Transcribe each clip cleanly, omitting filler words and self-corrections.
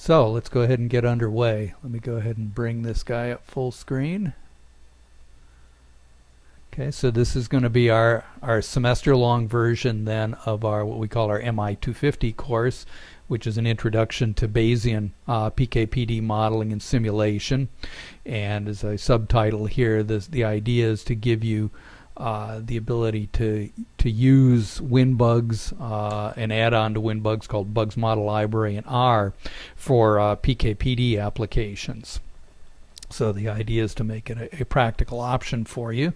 So let's go ahead and get underway. Let me go ahead and bring this guy up full screen. Okay, so this is going to be our semester-long version then of our what we call our MI250 course, which is an introduction to Bayesian PK/PD modeling and simulation. And as I subtitle here, the idea is to give you the ability to use WinBUGS, an add-on to WinBUGS called BUGSModelLibrary in R for PK/PD applications. So the idea is to make it a practical option for you.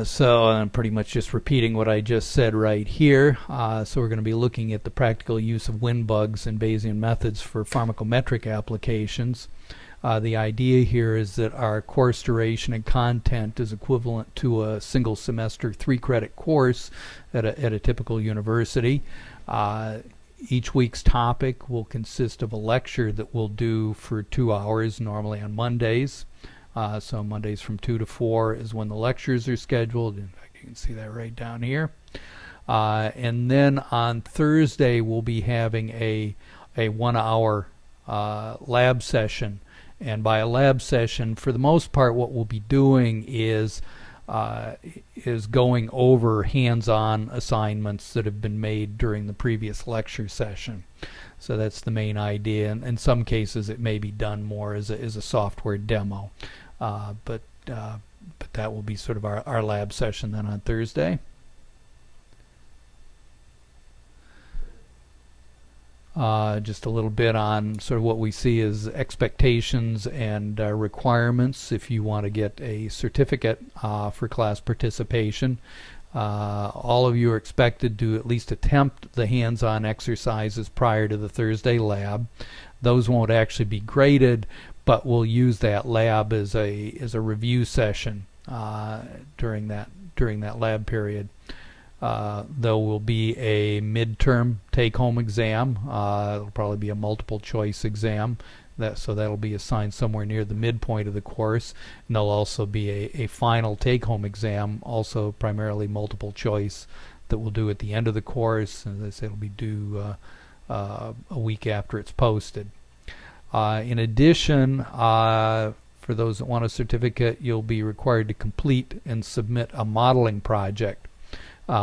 So I'm pretty much just repeating what I just said right here. So we're going to be looking at the practical use of WinBUGS and Bayesian methods for pharmacometric applications. The idea here is that our course duration and content is equivalent to a single semester 3-credit course at a typical university. Each week's topic will consist of a lecture that we'll do for 2 hours, normally on Mondays. So Mondays from 2 to 4 is when the lectures are scheduled. In fact, you can see that right down here. And then on Thursday we'll be having a 1-hour lab session. And by a lab session, for the most part, what we'll be doing is going over hands-on assignments that have been made during the previous lecture session. So that's the main idea. And in some cases, it may be done more as a software demo. But that will be sort of our lab session then on Thursday. Just a little bit on sort of what we see as expectations and requirements if you want to get a certificate for class participation. All of you are expected to at least attempt the hands-on exercises prior to the Thursday lab. Those won't actually be graded, but we'll use that lab as a review session during that lab period. There will be a midterm take-home exam. It'll probably be a multiple choice exam. So that'll be assigned somewhere near the midpoint of the course. And there'll also be a final take-home exam, also primarily multiple choice, that we'll do at the end of the course. As I said, it'll be due a week after it's posted. In addition, for those that want a certificate, you'll be required to complete and submit a modeling project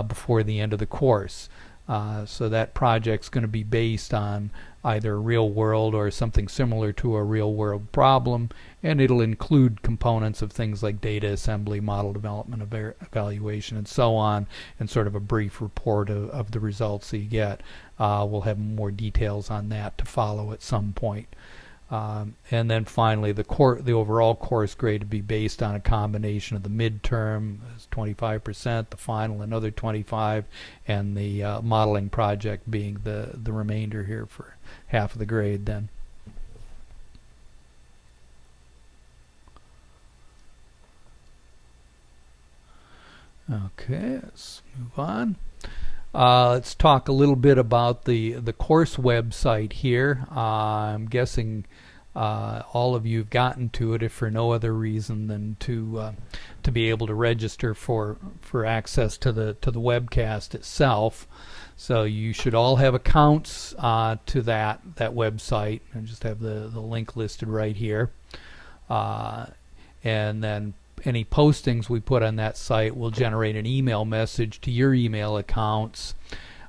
before the end of the course. So that project's going to be based on either real world or something similar to a real world problem, and it'll include components of things like data assembly, model development, evaluation, and so on, and sort of a brief report of the results that you get. We'll have more details on that to follow at some point. And then finally, the overall course grade to be based on a combination of the midterm as 25%, the final another 25%, and the modeling project being the remainder here for half of the grade then. Okay, let's move on. Let's talk a little bit about the course website here. I'm guessing all of you have gotten to it, if for no other reason than to be able to register for access to the webcast itself. So you should all have accounts to that website, and just have the link listed right here. And then any postings we put on that site will generate an email message to your email accounts,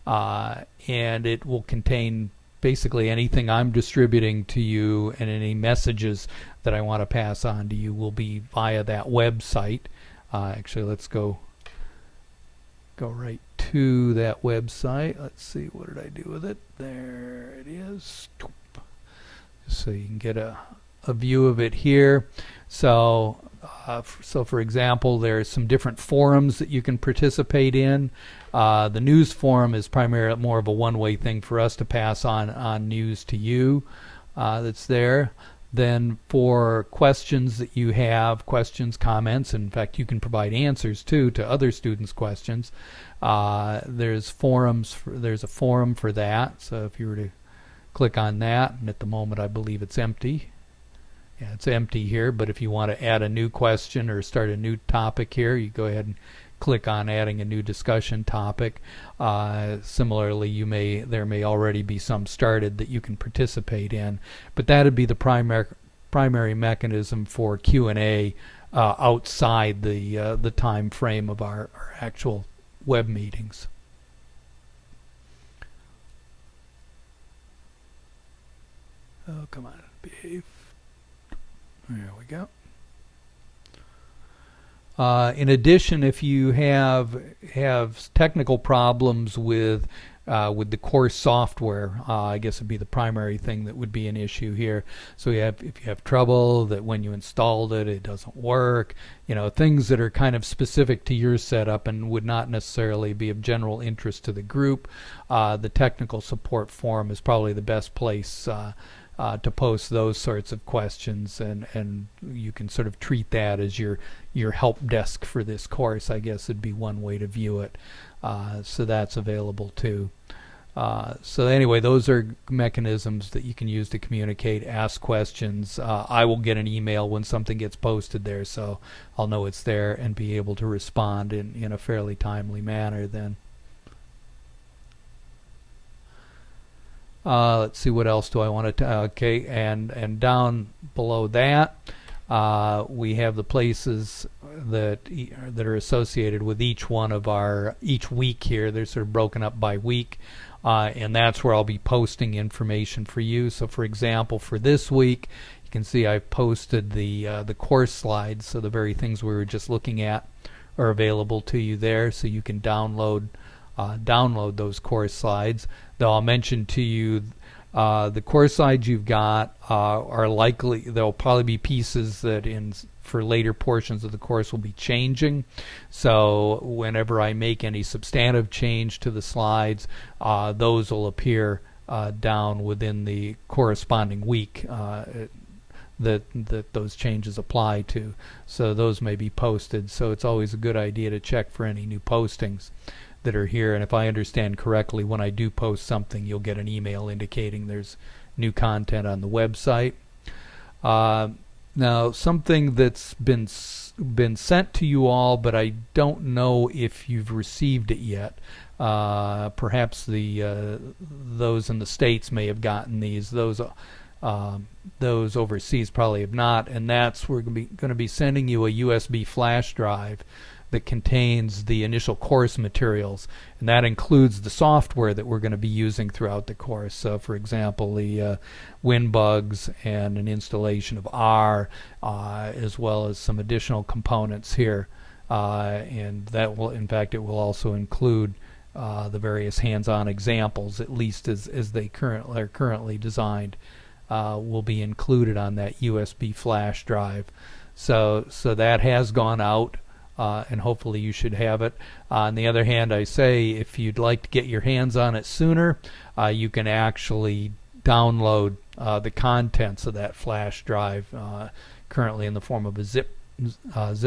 and it will contain basically anything I'm distributing to you, and any messages that I want to pass on to you will be via that website. Actually, let's go right to that website. Let's see, what did I do with it? There it is. Just so you can get a view of it here. So for example, there's some different forums that you can participate in. The news forum is primarily more of a one-way thing for us to pass on news to you that's there. Then for questions that you have, questions, comments, in fact you can provide answers too to other students' questions. There's a forum for that, so if you were to click on that, and at the moment I believe it's empty. Yeah, it's empty here, but if you want to add a new question or start a new topic here, you go ahead and click on adding a new discussion topic. Similarly, there may already be some started that you can participate in, but that would be the primary mechanism for Q&A outside the time frame of our actual web meetings. Oh, come on, behave. There we go. In addition, if you have technical problems with the course software, I guess would be the primary thing that would be an issue here. So if you have trouble that when you installed it doesn't work, things that are kind of specific to your setup and would not necessarily be of general interest to the group, the technical support forum is probably the best place to post those sorts of questions, and you can sort of treat that as your help desk for this course, I guess would be one way to view it. So that's available too. So anyway, those are mechanisms that you can use to communicate, ask questions. I will get an email when something gets posted there, so I'll know it's there and be able to respond in a fairly timely manner then. Let's see, what else do I want to okay, and down below that we have the places that are associated with each one of each week here. They're sort of broken up by week, and that's where I'll be posting information for you. So for example, for this week, you can see I've posted the course slides, so the very things we were just looking at are available to you there, so you can download those course slides. Though I'll mention to you the course slides you've got are likely, there'll probably be pieces that for later portions of the course will be changing. So whenever I make any substantive change to the slides, those will appear down within the corresponding week that those changes apply to. So those may be posted. So it's always a good idea to check for any new postings that are here, and if I understand correctly, when I do post something, you'll get an email indicating there's new content on the website. Now, something that's been sent to you all, but I don't know if you've received it yet. Perhaps those in the States may have gotten these. Those overseas probably have not, and that's we're going to be sending you a USB flash drive that contains the initial course materials, and that includes the software that we're going to be using throughout the course. So for example, the WinBUGS and an installation of R, as well as some additional components here, and that will, in fact, it will also include the various hands-on examples, at least as they are currently designed, will be included on that USB flash drive. So that has gone out. And hopefully you should have it. On the other hand, I say if you'd like to get your hands on it sooner, you can actually download the contents of that flash drive currently in the form of a zip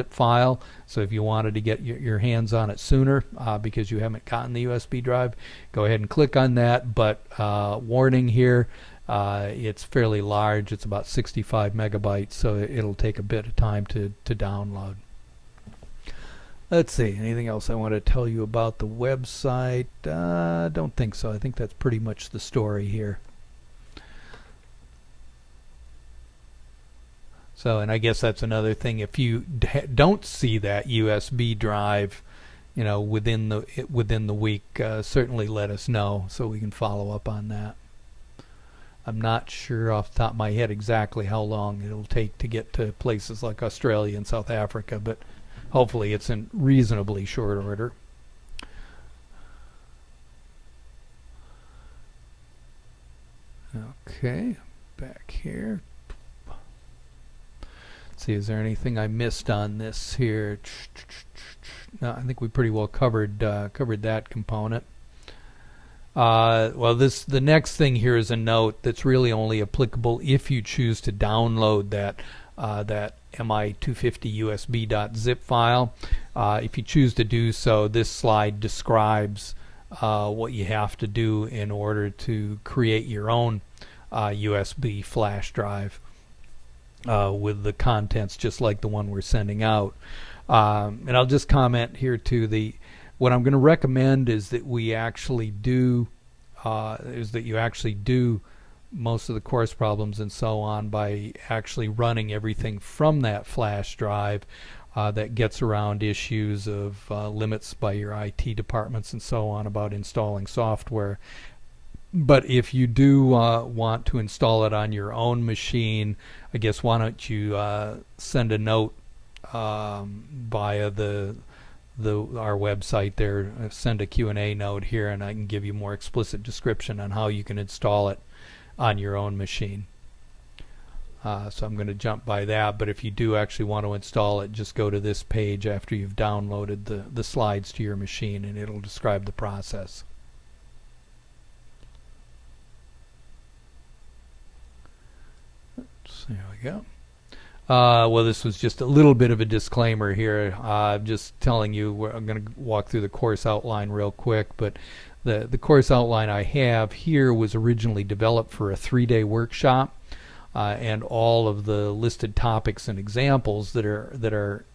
file. So if you wanted to get your hands on it sooner because you haven't gotten the USB drive, go ahead and click on that. But warning here, it's fairly large. It's about 65 megabytes, so it'll take a bit of time to download. Let's see, anything else I want to tell you about the website? Don't think so. I think that's pretty much the story here. So, and I guess that's another thing. If you don't see that USB drive, within the week, certainly let us know so we can follow up on that. I'm not sure off the top of my head exactly how long it'll take to get to places like Australia and South Africa, but hopefully it's in reasonably short order. Okay, back here. Let's see, is there anything I missed on this here? No, I think we pretty well covered that component. Well, the next thing here is a note that's really only applicable if you choose to download that MI250 USB.zip file. If you choose to do so, this slide describes what you have to do in order to create your own USB flash drive with the contents just like the one we're sending out. And I'll just comment here too. What I'm going to recommend is that we actually do you actually do most of the course problems and so on by actually running everything from that flash drive. That gets around issues of limits by your IT departments and so on about installing software. But if you do want to install it on your own machine, I guess why don't you send a note via our website there, send a Q&A note here, and I can give you more explicit description on how you can install it on your own machine. So I'm going to jump by that, but if you do actually want to install it, just go to this page after you've downloaded the slides to your machine, and it'll describe the process. There we go. Well, this was just a little bit of a disclaimer here. Just telling you, I'm going to walk through the course outline real quick, but the course outline I have here was originally developed for a 3-day workshop. And all of the listed topics and examples that are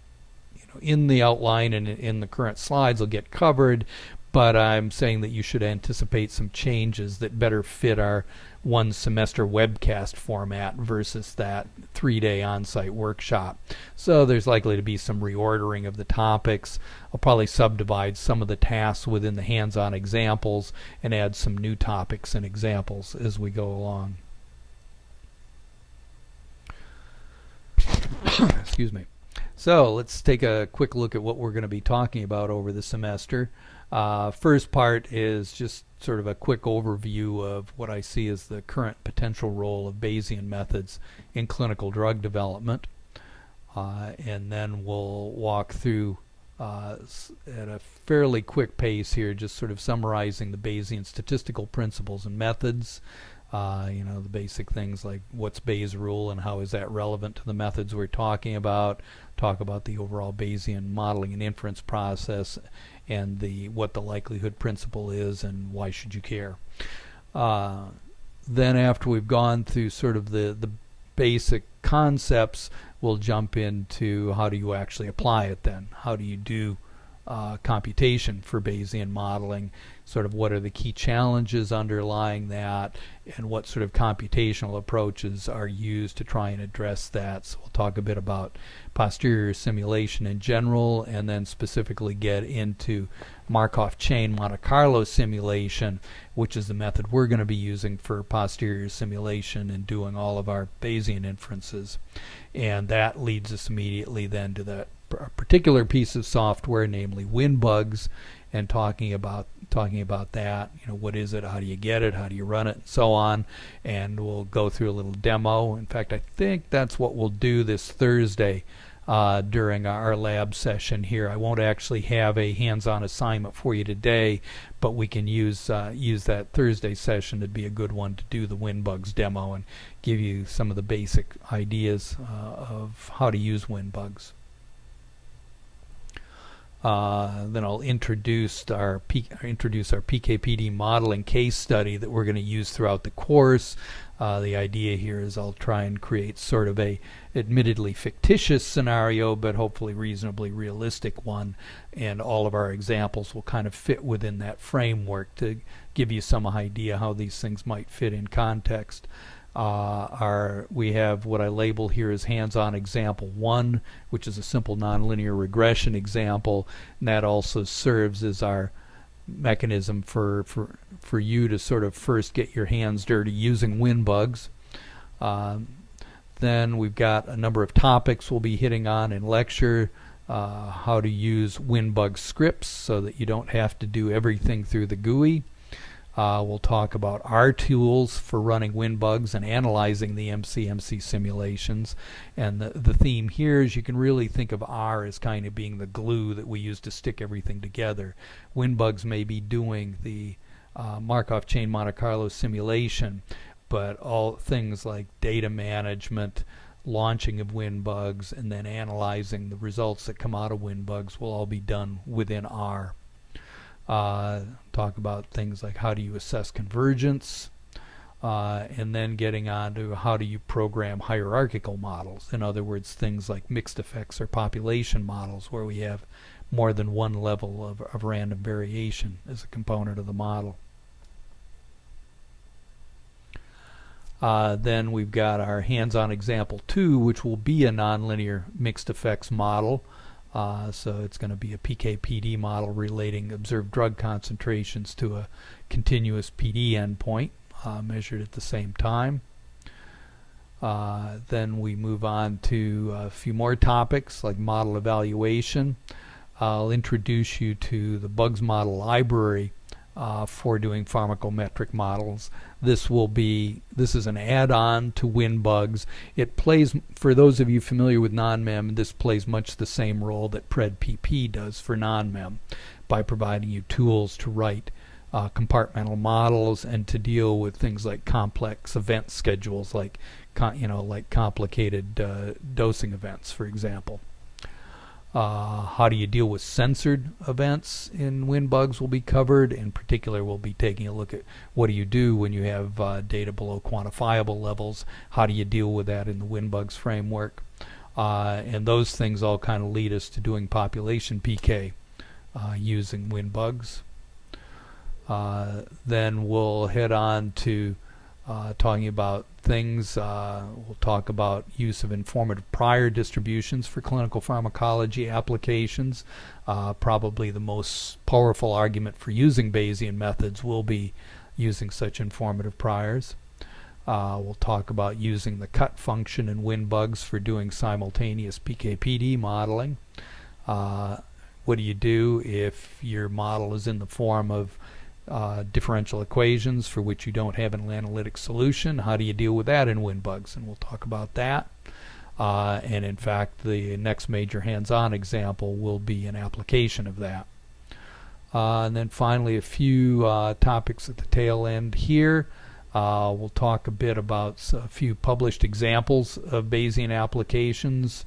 in the outline and in the current slides will get covered, but I'm saying that you should anticipate some changes that better fit our 1 semester webcast format versus that 3-day on-site workshop. So there's likely to be some reordering of the topics. I'll probably subdivide some of the tasks within the hands-on examples and add some new topics and examples as we go along. Excuse me. So let's take a quick look at what we're going to be talking about over the semester. First part is just sort of a quick overview of what I see as the current potential role of Bayesian methods in clinical drug development. And then we'll walk through at a fairly quick pace here, just sort of summarizing the Bayesian statistical principles and methods. The basic things like what's Bayes' rule and how is that relevant to the methods we're talking about, talk about the overall Bayesian modeling and inference process, and what the likelihood principle is and why should you care. Then after we've gone through sort of the basic concepts, we'll jump into how do you actually apply it then. How do you do computation for Bayesian modeling, sort of what are the key challenges underlying that, and what sort of computational approaches are used to try and address that. So we'll talk a bit about posterior simulation in general, and then specifically get into Markov chain Monte Carlo simulation, which is the method we're going to be using for posterior simulation and doing all of our Bayesian inferences. And that leads us immediately then to that particular piece of software, namely WinBUGS, and talking about that. What is it, how do you get it, how do you run it, and so on. And we'll go through a little demo. In fact, I think that's what we'll do this Thursday during our lab session here. I won't actually have a hands-on assignment for you today, but we can use that Thursday session to be a good one to do the WinBUGS demo and give you some of the basic ideas of how to use WinBUGS. Then I'll introduce our PKPD modeling case study that we're going to use throughout the course. The idea here is I'll try and create sort of a admittedly fictitious scenario, but hopefully reasonably realistic one, and all of our examples will kind of fit within that framework to give you some idea how these things might fit in context. We have what I label here as hands-on example 1, which is a simple nonlinear regression example, and that also serves as our mechanism for you to sort of first get your hands dirty using WinBUGS. Then we've got a number of topics we'll be hitting on in lecture, how to use WinBUGS scripts so that you don't have to do everything through the GUI. We'll talk about R tools for running WinBUGS and analyzing the MC simulations. And the theme here is you can really think of R as kind of being the glue that we use to stick everything together. WinBUGS may be doing the Markov chain Monte Carlo simulation, but all things like data management, launching of WinBUGS, and then analyzing the results that come out of WinBUGS will all be done within R. Talk about things like how do you assess convergence, and then getting on to how do you program hierarchical models. In other words, things like mixed effects or population models where we have more than one level of random variation as a component of the model. Then we've got our hands-on example 2, which will be a nonlinear mixed effects model. So it's going to be a PK/PD model relating observed drug concentrations to a continuous PD endpoint measured at the same time. Then we move on to a few more topics like model evaluation. I'll introduce you to the BUGSModelLibrary for doing pharmacometric models. This is an add-on to WinBUGS. It plays, for those of you familiar with non-mem, this plays much the same role that PredPP does for non-mem by providing you tools to write compartmental models and to deal with things like complex event schedules, like complicated dosing events, for example. How do you deal with censored events in WinBUGS will be covered. In particular, we'll be taking a look at what do you do when you have data below quantifiable levels. How do you deal with that in the WinBUGS framework? And those things all kind of lead us to doing population PK using WinBUGS. Then we'll head on to talking about things. We'll talk about use of informative prior distributions for clinical pharmacology applications. Probably the most powerful argument for using Bayesian methods will be using such informative priors. We'll talk about using the cut function in WinBUGS for doing simultaneous PK/PD modeling. What do you do if your model is in the form of differential equations for which you don't have an analytic solution? How do you deal with that in WinBUGS? And we'll talk about that. And in fact, the next major hands-on example will be an application of that. And then finally, a few topics at the tail end here. We'll talk a bit about a few published examples of Bayesian applications.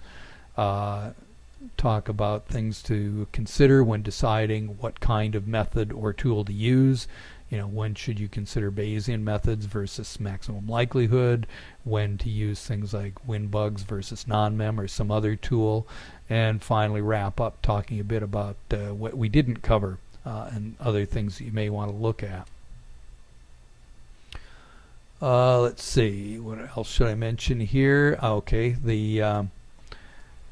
Talk about things to consider when deciding what kind of method or tool to use. When should you consider Bayesian methods versus maximum likelihood, when to use things like WinBUGS versus non-mem or some other tool, and finally wrap up talking a bit about what we didn't cover and other things that you may want to look at. Let's see, what else should I mention here? Okay,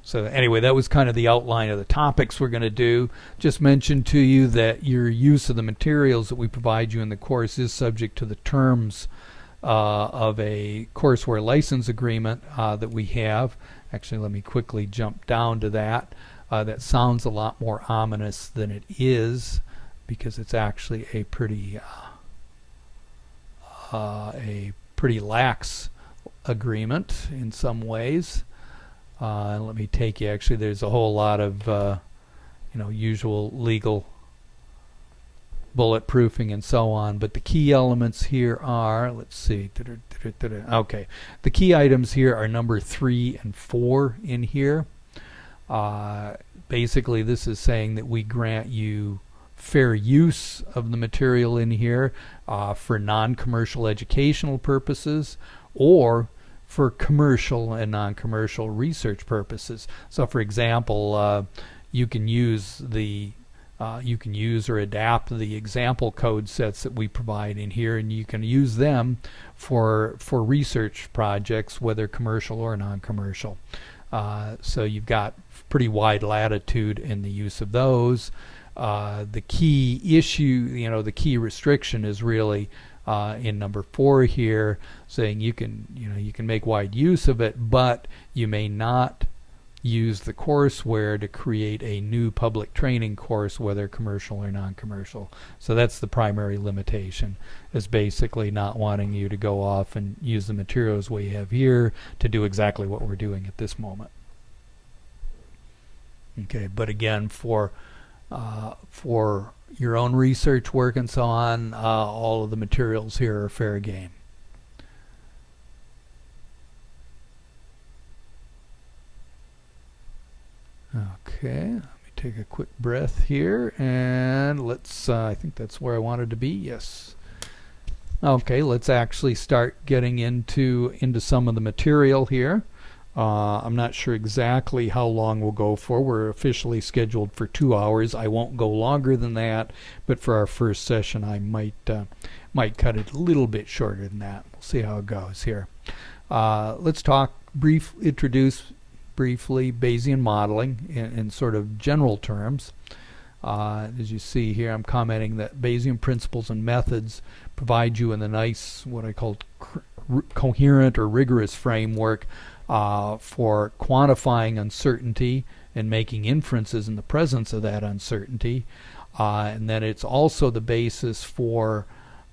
so anyway, that was kind of the outline of the topics we're going to do. Just mention to you that your use of the materials that we provide you in the course is subject to the terms of a courseware license agreement that we have. Actually, let me quickly jump down to that. That sounds a lot more ominous than it is, because it's actually a pretty lax agreement in some ways. Let me take you, actually there's a whole lot of usual legal bulletproofing and so on, but the key elements here are, let's see, okay, the key items here are number 3 and 4 in here. Basically this is saying that we grant you fair use of the material in here for non-commercial educational purposes or for commercial and non-commercial research purposes. So for example, you can use or adapt the example code sets that we provide in here, and you can use them for research projects, whether commercial or non-commercial. So you've got pretty wide latitude in the use of those. The key issue, the key restriction is really in number 4 here, saying you can make wide use of it, but you may not use the courseware to create a new public training course, whether commercial or non-commercial. So that's the primary limitation, is basically not wanting you to go off and use the materials we have here to do exactly what we're doing at this moment. Okay, but again, for your own research work and so on, all of the materials here are fair game. Okay, let me take a quick breath here, and let's, I think that's where I wanted to be, yes. Okay, let's actually start getting into some of the material here. I'm not sure exactly how long we'll go for. We're officially scheduled for 2 hours. I won't go longer than that, but for our first session I might cut it a little bit shorter than that. We'll see how it goes here. Let's introduce briefly Bayesian modeling in sort of general terms. As you see here, I'm commenting that Bayesian principles and methods provide you in a nice, what I call coherent or rigorous framework for quantifying uncertainty and making inferences in the presence of that uncertainty. And then it's also the basis for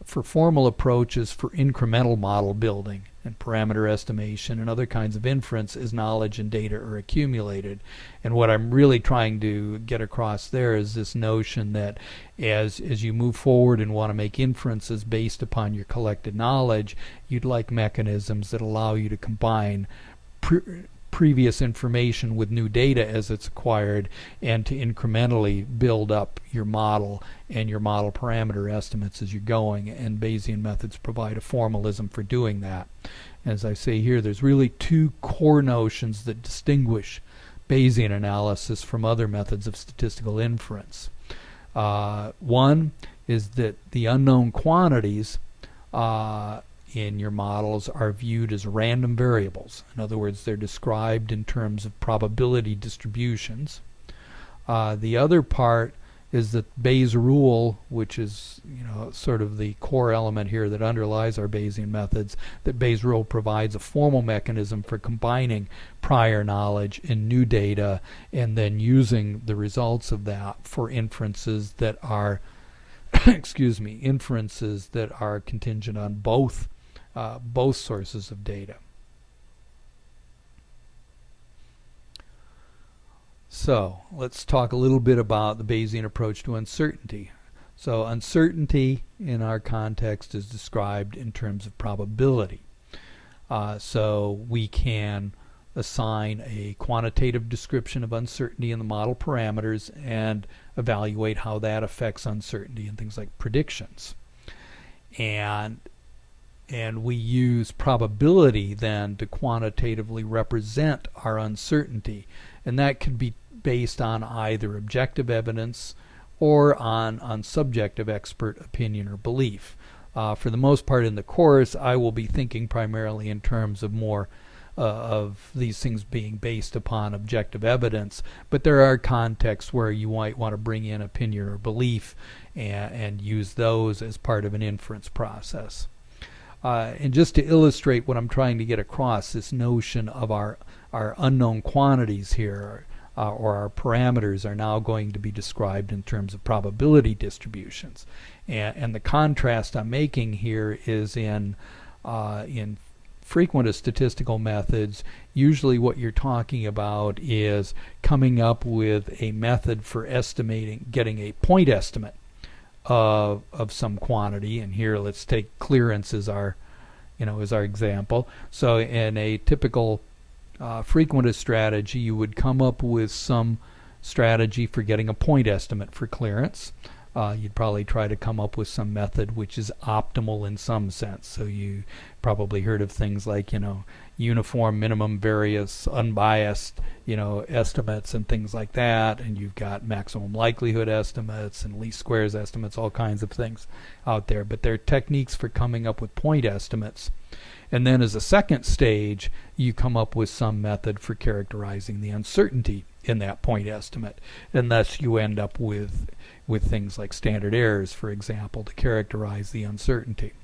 formal approaches for incremental model building and parameter estimation and other kinds of inference as knowledge and data are accumulated. And what I'm really trying to get across there is this notion that as you move forward and want to make inferences based upon your collected knowledge, you'd like mechanisms that allow you to combine previous information with new data as it's acquired, and to incrementally build up your model and your model parameter estimates as you're going, and Bayesian methods provide a formalism for doing that. As I say here, there's really two core notions that distinguish Bayesian analysis from other methods of statistical inference. One is that the unknown quantities in your models are viewed as random variables. In other words, they're described in terms of probability distributions. The other part is that Bayes' rule, which is sort of the core element here that underlies our Bayesian methods, that Bayes' rule provides a formal mechanism for combining prior knowledge and new data, and then using the results of that for inferences that are inferences that are contingent on both sources of data. So let's talk a little bit about the Bayesian approach to uncertainty. So uncertainty in our context is described in terms of probability. So we can assign a quantitative description of uncertainty in the model parameters and evaluate how that affects uncertainty in things like predictions. And we use probability then to quantitatively represent our uncertainty, and that can be based on either objective evidence or on subjective expert opinion or belief. For the most part in the course, I will be thinking primarily in terms of more of these things being based upon objective evidence, but there are contexts where you might want to bring in opinion or belief and use those as part of an inference process. And just to illustrate what I'm trying to get across, this notion of our unknown quantities here, or our parameters, are now going to be described in terms of probability distributions. And the contrast I'm making here is in frequentist statistical methods, usually what you're talking about is coming up with a method for getting a point estimate of some quantity. And here let's take clearance as our example. So in a typical frequentist strategy, you would come up with some strategy for getting a point estimate for clearance. You'd probably try to come up with some method which is optimal in some sense. So you probably heard of things like uniform minimum variance unbiased estimates and things like that, and you've got maximum likelihood estimates and least squares estimates, all kinds of things out there. But there are techniques for coming up with point estimates. And then as a second stage, you come up with some method for characterizing the uncertainty in that point estimate, and thus you end up with things like standard errors, for example, to characterize the uncertainty.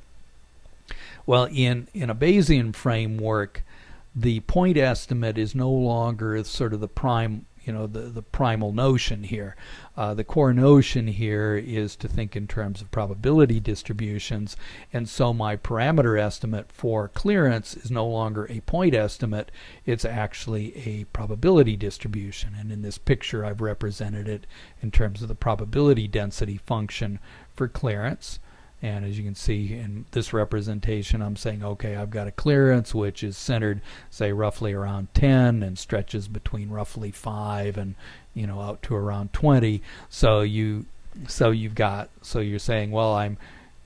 Well, in a Bayesian framework, the point estimate is no longer sort of the primal notion here. The core notion here is to think in terms of probability distributions, and so my parameter estimate for clearance is no longer a point estimate, it's actually a probability distribution. And in this picture I've represented it in terms of the probability density function for clearance. And as you can see in this representation, I'm saying, okay, I've got a clearance which is centered, say, roughly around 10 and stretches between roughly 5 and out to around 20. So you're saying, well, I'm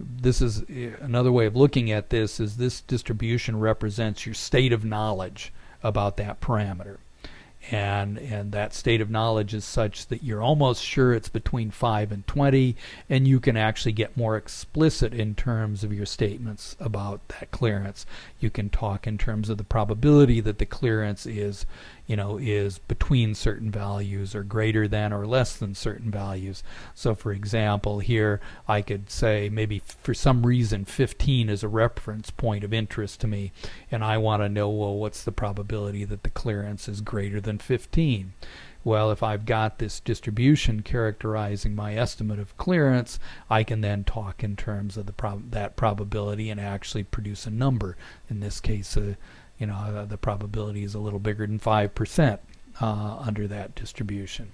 this is another way of looking at this, is this distribution represents your state of knowledge about that parameter. And that state of knowledge is such that you're almost sure it's between 5 and 20, and you can actually get more explicit in terms of your statements about that clearance. You can talk in terms of the probability that the clearance is between certain values, or greater than or less than certain values. So for example, here I could say maybe for some reason 15 is a reference point of interest to me, and I want to know, well, what's the probability that the clearance is greater than 15? Well, if I've got this distribution characterizing my estimate of clearance, I can then talk in terms of that probability and actually produce a number. In this case, the probability is a little bigger than 5% under that distribution.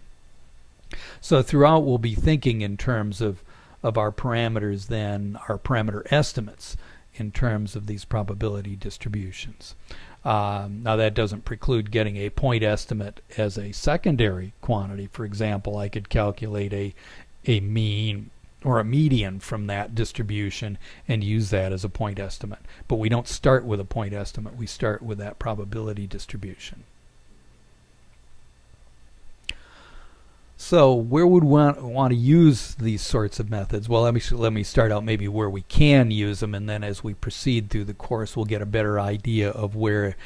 So throughout we'll be thinking in terms of our parameters, then our parameter estimates in terms of these probability distributions. Now that doesn't preclude getting a point estimate as a secondary quantity. For example, I could calculate a mean or a median from that distribution and use that as a point estimate. But we don't start with a point estimate, we start with that probability distribution. So where would we want to use these sorts of methods? Well, let me start out maybe where we can use them, and then as we proceed through the course we'll get a better idea of where,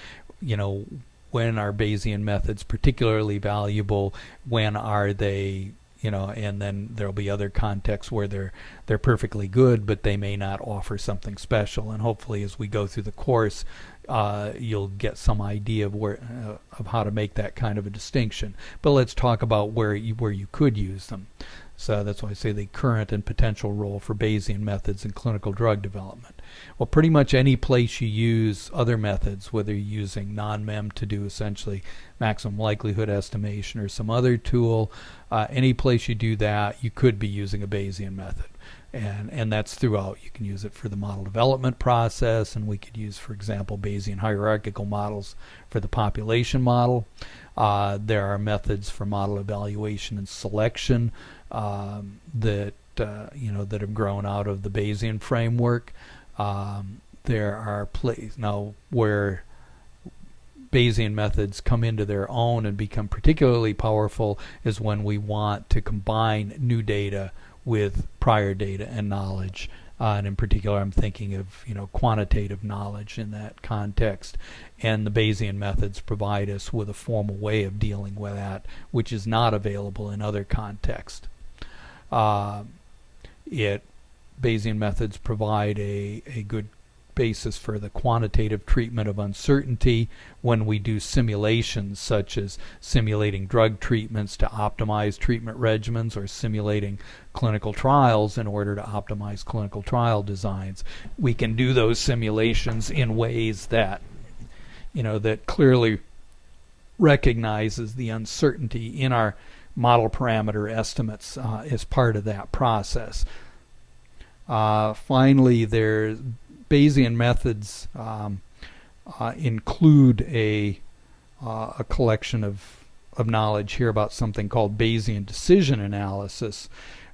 when are Bayesian methods particularly valuable, when are they, and then there'll be other contexts where they're perfectly good, but they may not offer something special. And hopefully as we go through the course, you'll get some idea of of how to make that kind of a distinction. But let's talk about where you could use them. So that's why I say the current and potential role for Bayesian methods in clinical drug development. Well, pretty much any place you use other methods, whether you're using non-mem to do essentially maximum likelihood estimation or some other tool, any place you do that, you could be using a Bayesian method. And that's throughout. You can use it for the model development process, and we could use, for example, Bayesian hierarchical models for the population model. There are methods for model evaluation and selection that have grown out of the Bayesian framework. There are places now where Bayesian methods come into their own and become particularly powerful is when we want to combine new data with prior data and knowledge. And in particular, I'm thinking of quantitative knowledge in that context. And the Bayesian methods provide us with a formal way of dealing with that, which is not available in other contexts. Bayesian methods provide a good basis for the quantitative treatment of uncertainty when we do simulations, such as simulating drug treatments to optimize treatment regimens, or simulating clinical trials in order to optimize clinical trial designs. We can do those simulations in ways that that clearly recognizes the uncertainty in our model parameter estimates as part of that process. Finally, Bayesian methods include a collection of knowledge here about something called Bayesian decision analysis,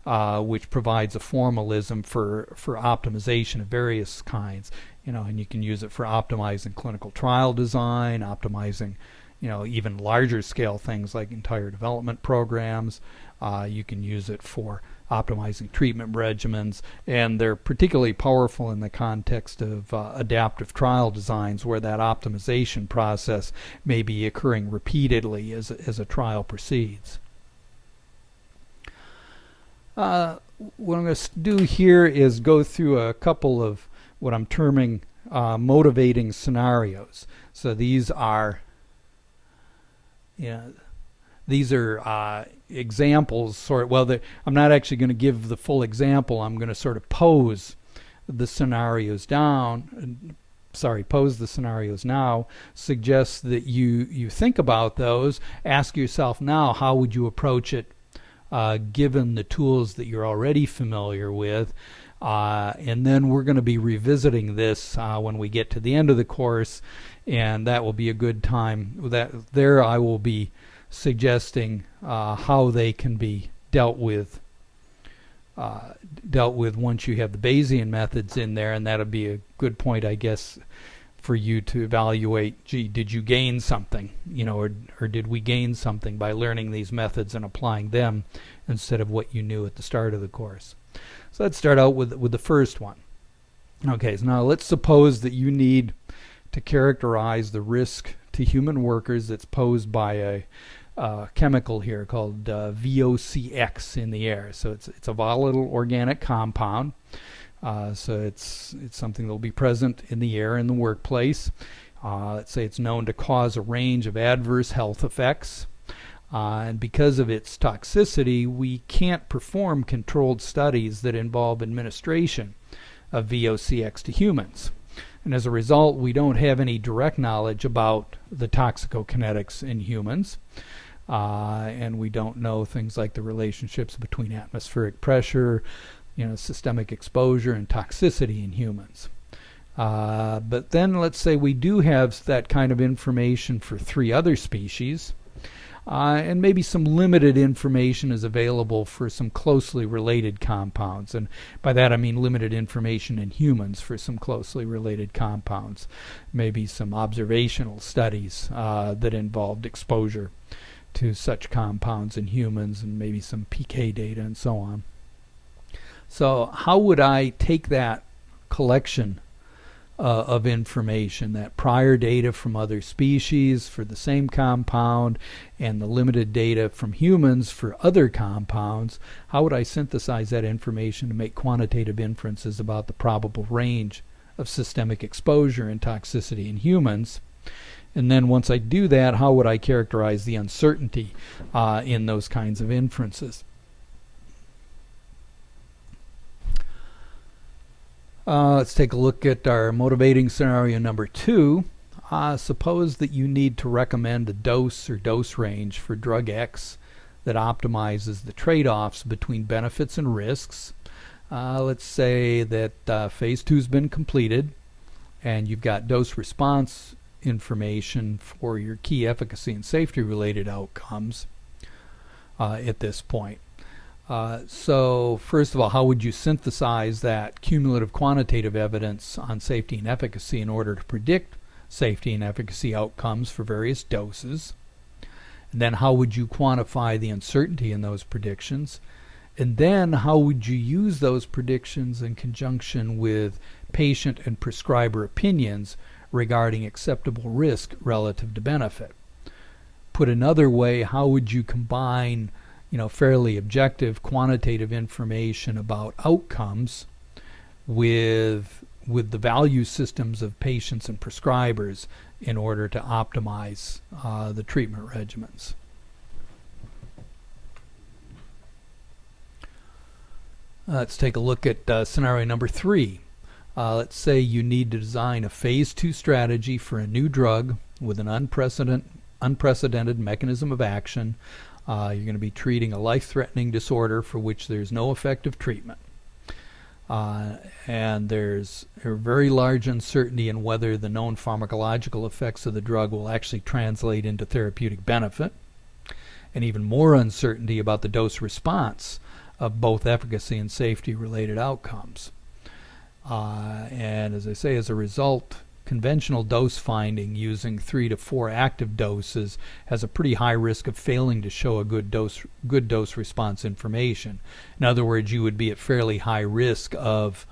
which provides a formalism for optimization of various kinds. And you can use it for optimizing clinical trial design, optimizing even larger scale things like entire development programs. You can use it for optimizing treatment regimens, and they're particularly powerful in the context of adaptive trial designs, where that optimization process may be occurring repeatedly as a trial proceeds. What I'm going to do here is go through a couple of what I'm terming motivating scenarios. So these are examples, I'm not actually going to give the full example. I'm going to sort of pose the scenarios pose the scenarios now, suggest that you think about those, ask yourself now, how would you approach it given the tools that you're already familiar with, and then we're going to be revisiting this when we get to the end of the course, and that will be a good time. There I will be suggesting how they can be dealt with dealt with once you have the Bayesian methods in there, and that'll be a good point, I guess, for you to evaluate, gee, did you gain something, or did we gain something by learning these methods and applying them instead of what you knew at the start of the course. So let's start out with the first one. Okay, so now let's suppose that you need to characterize the risk to human workers that's posed by a chemical here called VOCX in the air. So it's a volatile organic compound. So it's something that will be present in the air in the workplace. Let's say it's known to cause a range of adverse health effects. And because of its toxicity, we can't perform controlled studies that involve administration of VOCX to humans. And as a result, we don't have any direct knowledge about the toxicokinetics in humans. And we don't know things like the relationships between atmospheric pressure, systemic exposure, and toxicity in humans. But then let's say we do have that kind of information for 3 other species, and maybe some limited information is available for some closely related compounds. And by that I mean limited information in humans for some closely related compounds. Maybe some observational studies that involved exposure to such compounds in humans, and maybe some PK data and so on. So how would I take that collection of information, that prior data from other species for the same compound and the limited data from humans for other compounds, how would I synthesize that information to make quantitative inferences about the probable range of systemic exposure and toxicity in humans? And then once I do that, how would I characterize the uncertainty in those kinds of inferences? Let's take a look at our motivating scenario number 2. Suppose that you need to recommend a dose or dose range for drug X that optimizes the trade-offs between benefits and risks. Let's say that phase 2 has been completed and you've got dose response information for your key efficacy and safety related outcomes at this point. So first of all, how would you synthesize that cumulative quantitative evidence on safety and efficacy in order to predict safety and efficacy outcomes for various doses? And then how would you quantify the uncertainty in those predictions? And then how would you use those predictions in conjunction with patient and prescriber opinions regarding acceptable risk relative to benefit? Put another way, how would you combine fairly objective quantitative information about outcomes with the value systems of patients and prescribers in order to optimize the treatment regimens? Let's take a look at scenario number 3. Let's say you need to design a phase 2 strategy for a new drug with an unprecedented mechanism of action. You're going to be treating a life-threatening disorder for which there's no effective treatment. And there's a very large uncertainty in whether the known pharmacological effects of the drug will actually translate into therapeutic benefit, and even more uncertainty about the dose response of both efficacy and safety related outcomes. And as I say, as a result, conventional dose finding using 3 to 4 active doses has a pretty high risk of failing to show a good dose response information. In other words, you would be at fairly high risk of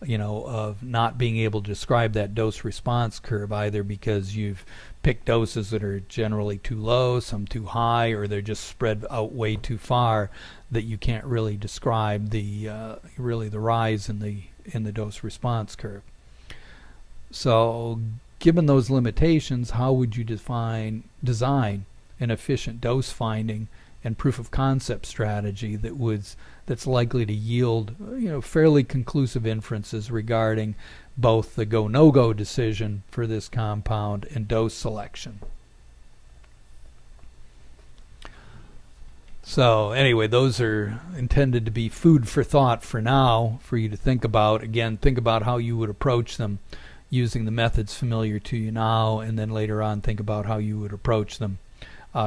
not being able to describe that dose response curve, either because you've picked doses that are generally too low, some too high, or they're just spread out way too far that you can't really describe the rise in the dose response curve. So given those limitations, how would you design an efficient dose finding and proof of concept strategy that's likely to yield fairly conclusive inferences regarding both the go-no-go decision for this compound and dose selection? So anyway, those are intended to be food for thought for now, for you to think about. Again, think about how you would approach them using the methods familiar to you now, and then later on think about how you would approach them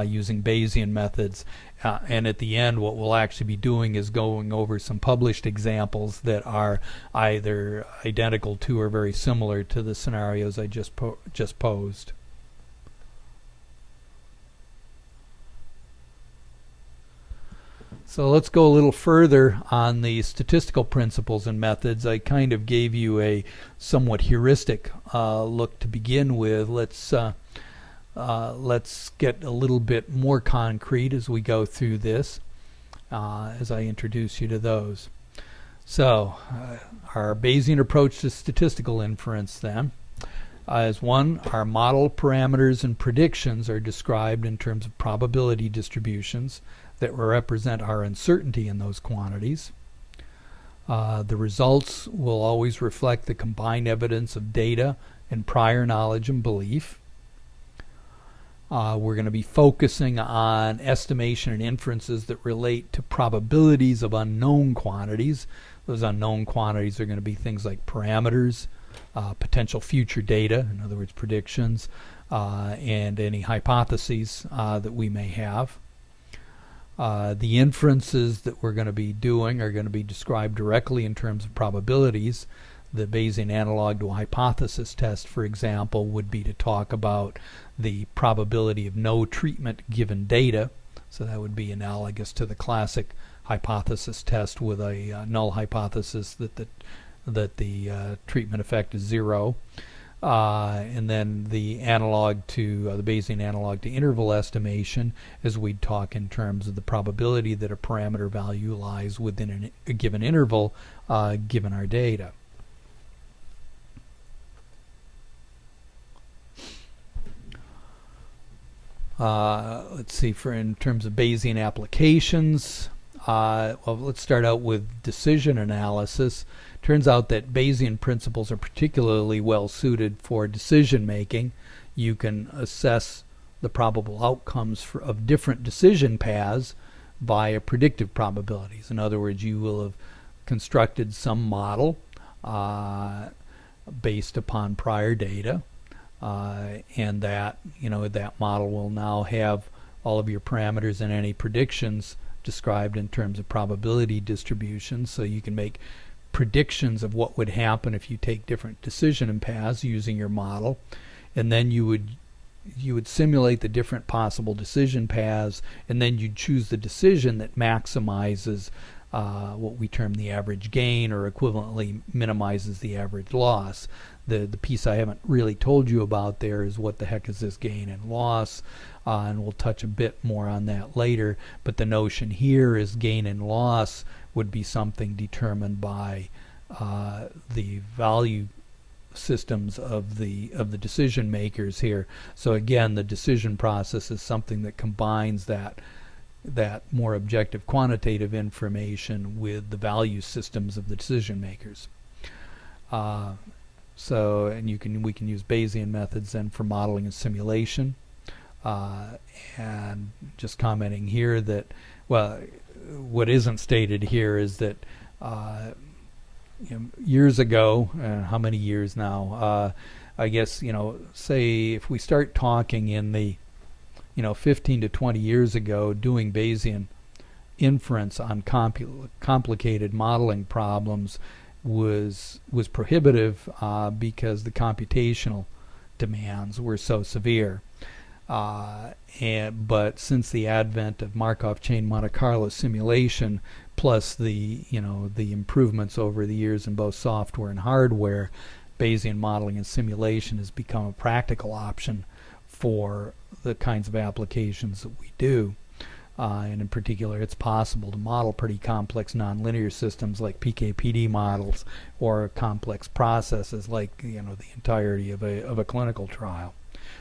using Bayesian methods. And at the end, what we'll actually be doing is going over some published examples that are either identical to or very similar to the scenarios I just posed. So let's go a little further on the statistical principles and methods. I kind of gave you a somewhat heuristic look to begin with. Let's get a little bit more concrete as we go through this, as I introduce you to those. So our Bayesian approach to statistical inference then is one, our model parameters and predictions are described in terms of probability distributions that represent our uncertainty in those quantities. The results will always reflect the combined evidence of data and prior knowledge and belief. We're going to be focusing on estimation and inferences that relate to probabilities of unknown quantities. Those unknown quantities are going to be things like parameters, potential future data, in other words predictions, and any hypotheses that we may have. The inferences that we're going to be doing are going to be described directly in terms of probabilities. The Bayesian analog to a hypothesis test, for example, would be to talk about the probability of no treatment given data. So that would be analogous to the classic hypothesis test with a null hypothesis that the treatment effect is 0. And then the analog to the Bayesian analog to interval estimation, as we'd talk in terms of the probability that a parameter value lies within a given interval given our data. Let's see, in terms of Bayesian applications, well, let's start out with decision analysis. Turns out that Bayesian principles are particularly well suited for decision making. You can assess the probable outcomes of different decision paths via predictive probabilities. In other words, you will have constructed some model based upon prior data, and that model will now have all of your parameters and any predictions described in terms of probability distributions, so you can make predictions of what would happen if you take different decision paths using your model, and then you would simulate the different possible decision paths, and then you'd choose the decision that maximizes what we term the average gain, or equivalently minimizes the average loss. The piece I haven't really told you about there is what the heck is this gain and loss, and we'll touch a bit more on that later. But the notion here is gain and loss would be something determined by the value systems of the decision makers here. So again, the decision process is something that combines that more objective quantitative information with the value systems of the decision makers. And we can use Bayesian methods then for modeling and simulation. And just commenting here that, well, what isn't stated here is that years ago, how many years now? I guess, say if we start talking in the 15 to 20 years ago, doing Bayesian inference on complicated modeling problems was prohibitive because the computational demands were so severe. But since the advent of Markov chain Monte Carlo simulation, plus the improvements over the years in both software and hardware, Bayesian modeling and simulation has become a practical option for the kinds of applications that we do. And in particular, it's possible to model pretty complex nonlinear systems like PK/PD models, or complex processes like the entirety of a clinical trial.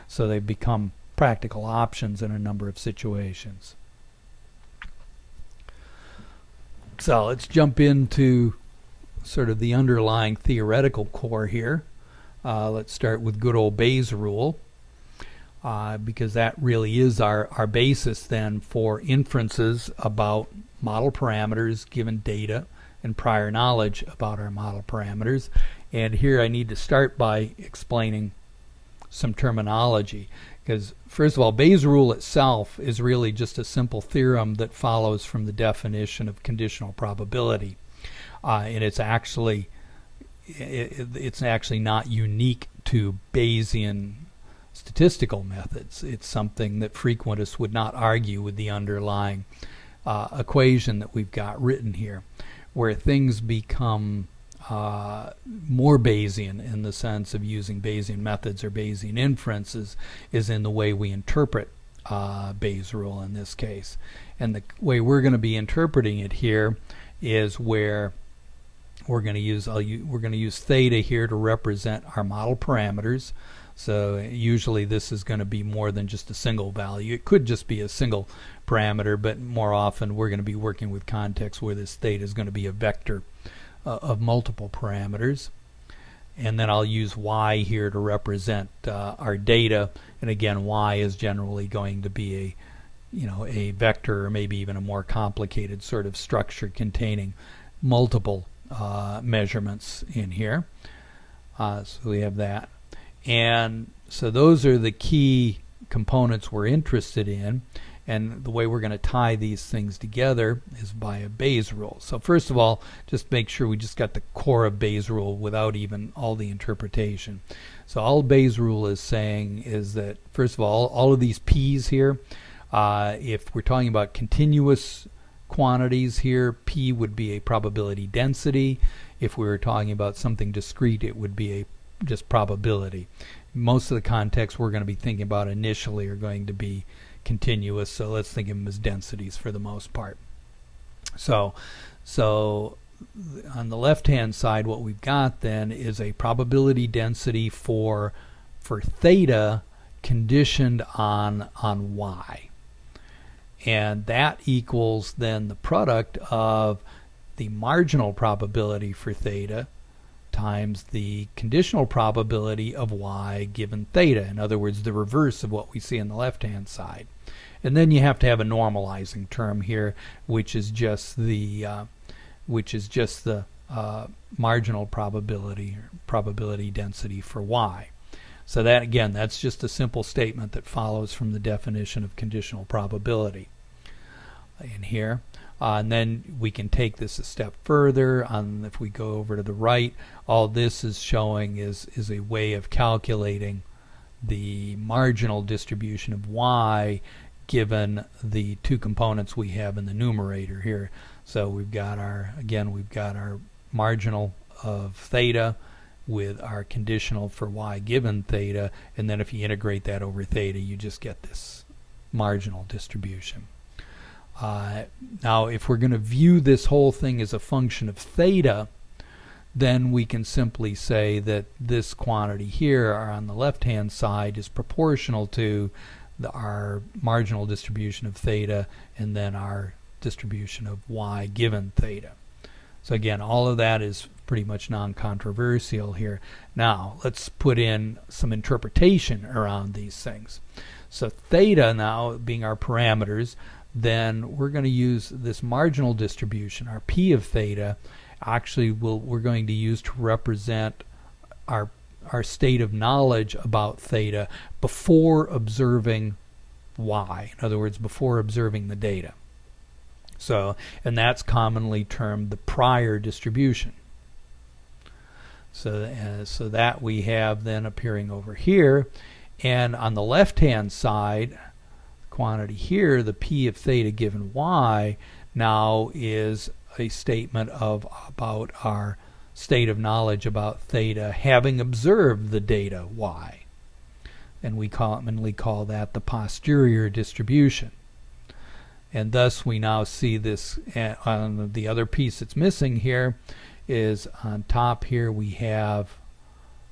So they've become practical options in a number of situations. So let's jump into sort of the underlying theoretical core here. Let's start with good old Bayes' rule. Because that really is our basis then for inferences about model parameters given data and prior knowledge about our model parameters. And here I need to start by explaining some terminology. Because first of all, Bayes' rule itself is really just a simple theorem that follows from the definition of conditional probability, and it's actually not unique to Bayesian statistical methods. It's something that frequentists would not argue with the underlying equation that we've got written here. Where things become more Bayesian in the sense of using Bayesian methods or Bayesian inferences is in the way we interpret Bayes' rule in this case. And the way we're going to be interpreting it here is where we're going to use theta here to represent our model parameters. So usually this is going to be more than just a single value. It could just be a single parameter, but more often we're going to be working with contexts where this theta is going to be a vector of multiple parameters. And then I'll use y here to represent our data. And again, y is generally going to be a vector, or maybe even a more complicated sort of structure containing multiple measurements in here. So we have that. And so those are the key components we're interested in, and the way we're going to tie these things together is by a Bayes rule. So first of all, just make sure we just got the core of Bayes rule without even all the interpretation. So all Bayes rule is saying is that, first of all of these p's here, if we're talking about continuous quantities here, p would be a probability density. If we were talking about something discrete, it would be just probability. Most of the contexts we're going to be thinking about initially are going to be continuous, so let's think of them as densities for the most part. So on the left hand side, what we've got then is a probability density for theta conditioned on y, and that equals then the product of the marginal probability for theta times the conditional probability of y given theta. In other words, the reverse of what we see on the left-hand side. And then you have to have a normalizing term here, which is just the marginal probability or probability density for y. So that, again, that's just a simple statement that follows from the definition of conditional probability in here. And then we can take this a step further. If we go over to the right, all this is showing is a way of calculating the marginal distribution of y given the two components we have in the numerator here. So we've got our marginal of theta with our conditional for y given theta, and then if you integrate that over theta, you just get this marginal distribution. Now, if we're going to view this whole thing as a function of theta, then we can simply say that this quantity here on the left-hand side is proportional to our marginal distribution of theta and then our distribution of y given theta. So again, all of that is pretty much non-controversial here. Now, let's put in some interpretation around these things. So theta now being our parameters, then we're going to use this marginal distribution, our p of theta, actually we're going to use to represent our state of knowledge about theta before observing y. In other words, before observing the data. So, and that's commonly termed the prior distribution. So that we have then appearing over here, and on the left-hand side, quantity here, the p of theta given y, now is a statement about our state of knowledge about theta having observed the data y. And we commonly call that the posterior distribution. And thus we now see this on the other piece that's missing here is on top here we have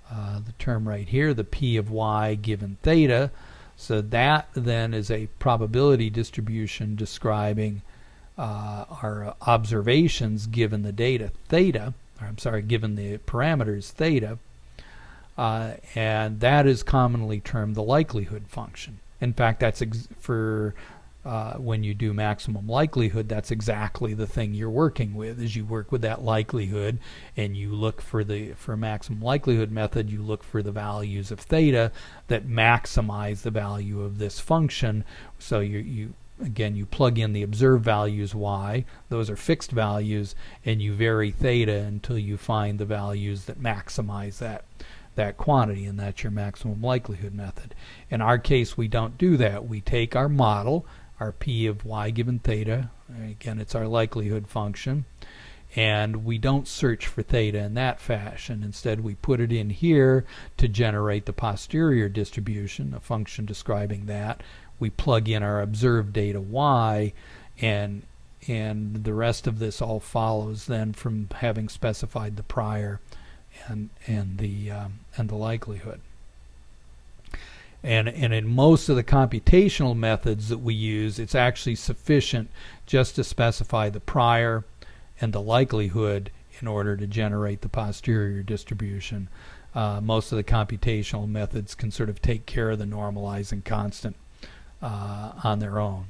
the term right here, the p of y given theta. So that then is a probability distribution describing our observations given the data theta, or I'm sorry, given the parameters theta, and that is commonly termed the likelihood function. In fact, that's for when you do maximum likelihood, that's exactly the thing you're working with. As you work with that likelihood and you look for maximum likelihood method, you look for the values of theta that maximize the value of this function. So you plug in the observed values y, those are fixed values, and you vary theta until you find the values that maximize that quantity, and that's your maximum likelihood method. In our case, we don't do that. We take our model, our p of y given theta, again it's our likelihood function, and we don't search for theta in that fashion. Instead, we put it in here to generate the posterior distribution, a function describing that. We plug in our observed data y, and the rest of this all follows then from having specified the prior and the likelihood. And in most of the computational methods that we use, it's actually sufficient just to specify the prior and the likelihood in order to generate the posterior distribution. Most of the computational methods can sort of take care of the normalizing constant on their own.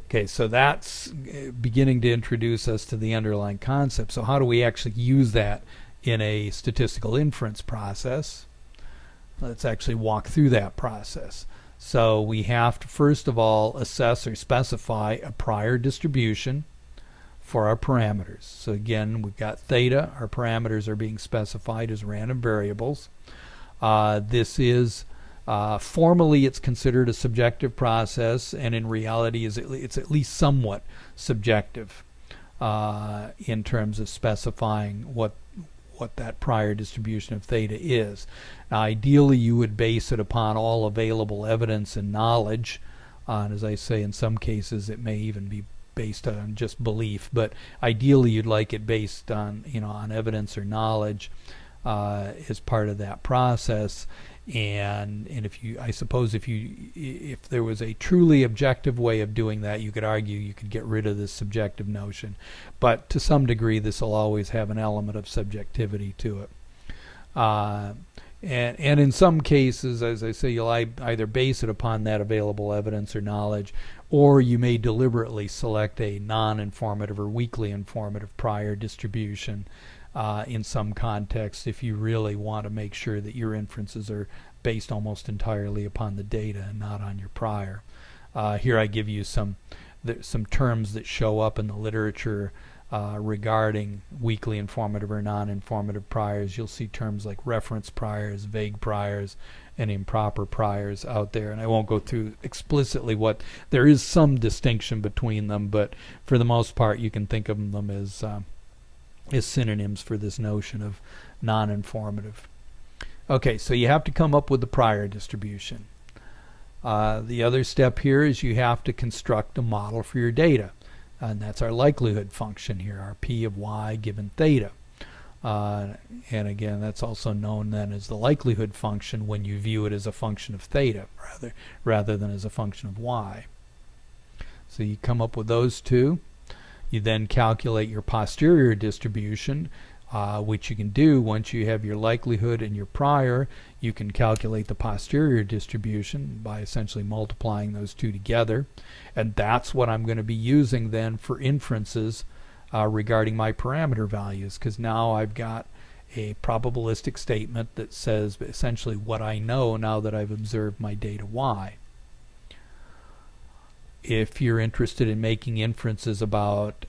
Okay, so that's beginning to introduce us to the underlying concept. So how do we actually use that in a statistical inference process? Let's actually walk through that process. So we have to first of all assess or specify a prior distribution for our parameters. So again, we've got theta. Our parameters are being specified as random variables. This is formally it's considered a subjective process, and in reality it's at least somewhat subjective in terms of specifying what that prior distribution of theta is. Now, ideally you would base it upon all available evidence and knowledge, and as I say, in some cases it may even be based on just belief, but ideally you'd like it based on on evidence or knowledge as part of that process. And if there was a truly objective way of doing that, you could argue you could get rid of this subjective notion, but to some degree this will always have an element of subjectivity to it. And in some cases, as I say, you'll either base it upon that available evidence or knowledge, or you may deliberately select a non-informative or weakly informative prior distribution in some contexts if you really want to make sure that your inferences are based almost entirely upon the data and not on your prior. Here I give you some terms that show up in the literature regarding weakly informative or non-informative priors. You'll see terms like reference priors, vague priors, and improper priors out there, and I won't go through explicitly what there is some distinction between them, but for the most part you can think of them as synonyms for this notion of non-informative. Okay, so you have to come up with the prior distribution. The other step here is you have to construct a model for your data, and that's our likelihood function here, our p of y given theta. And again, that's also known then as the likelihood function when you view it as a function of theta rather than as a function of y. So you come up with those two. You then calculate your posterior distribution, which you can do once you have your likelihood and your prior. You can calculate the posterior distribution by essentially multiplying those two together, and that's what I'm going to be using then for inferences regarding my parameter values, because now I've got a probabilistic statement that says essentially what I know now that I've observed my data y. If you're interested in making inferences about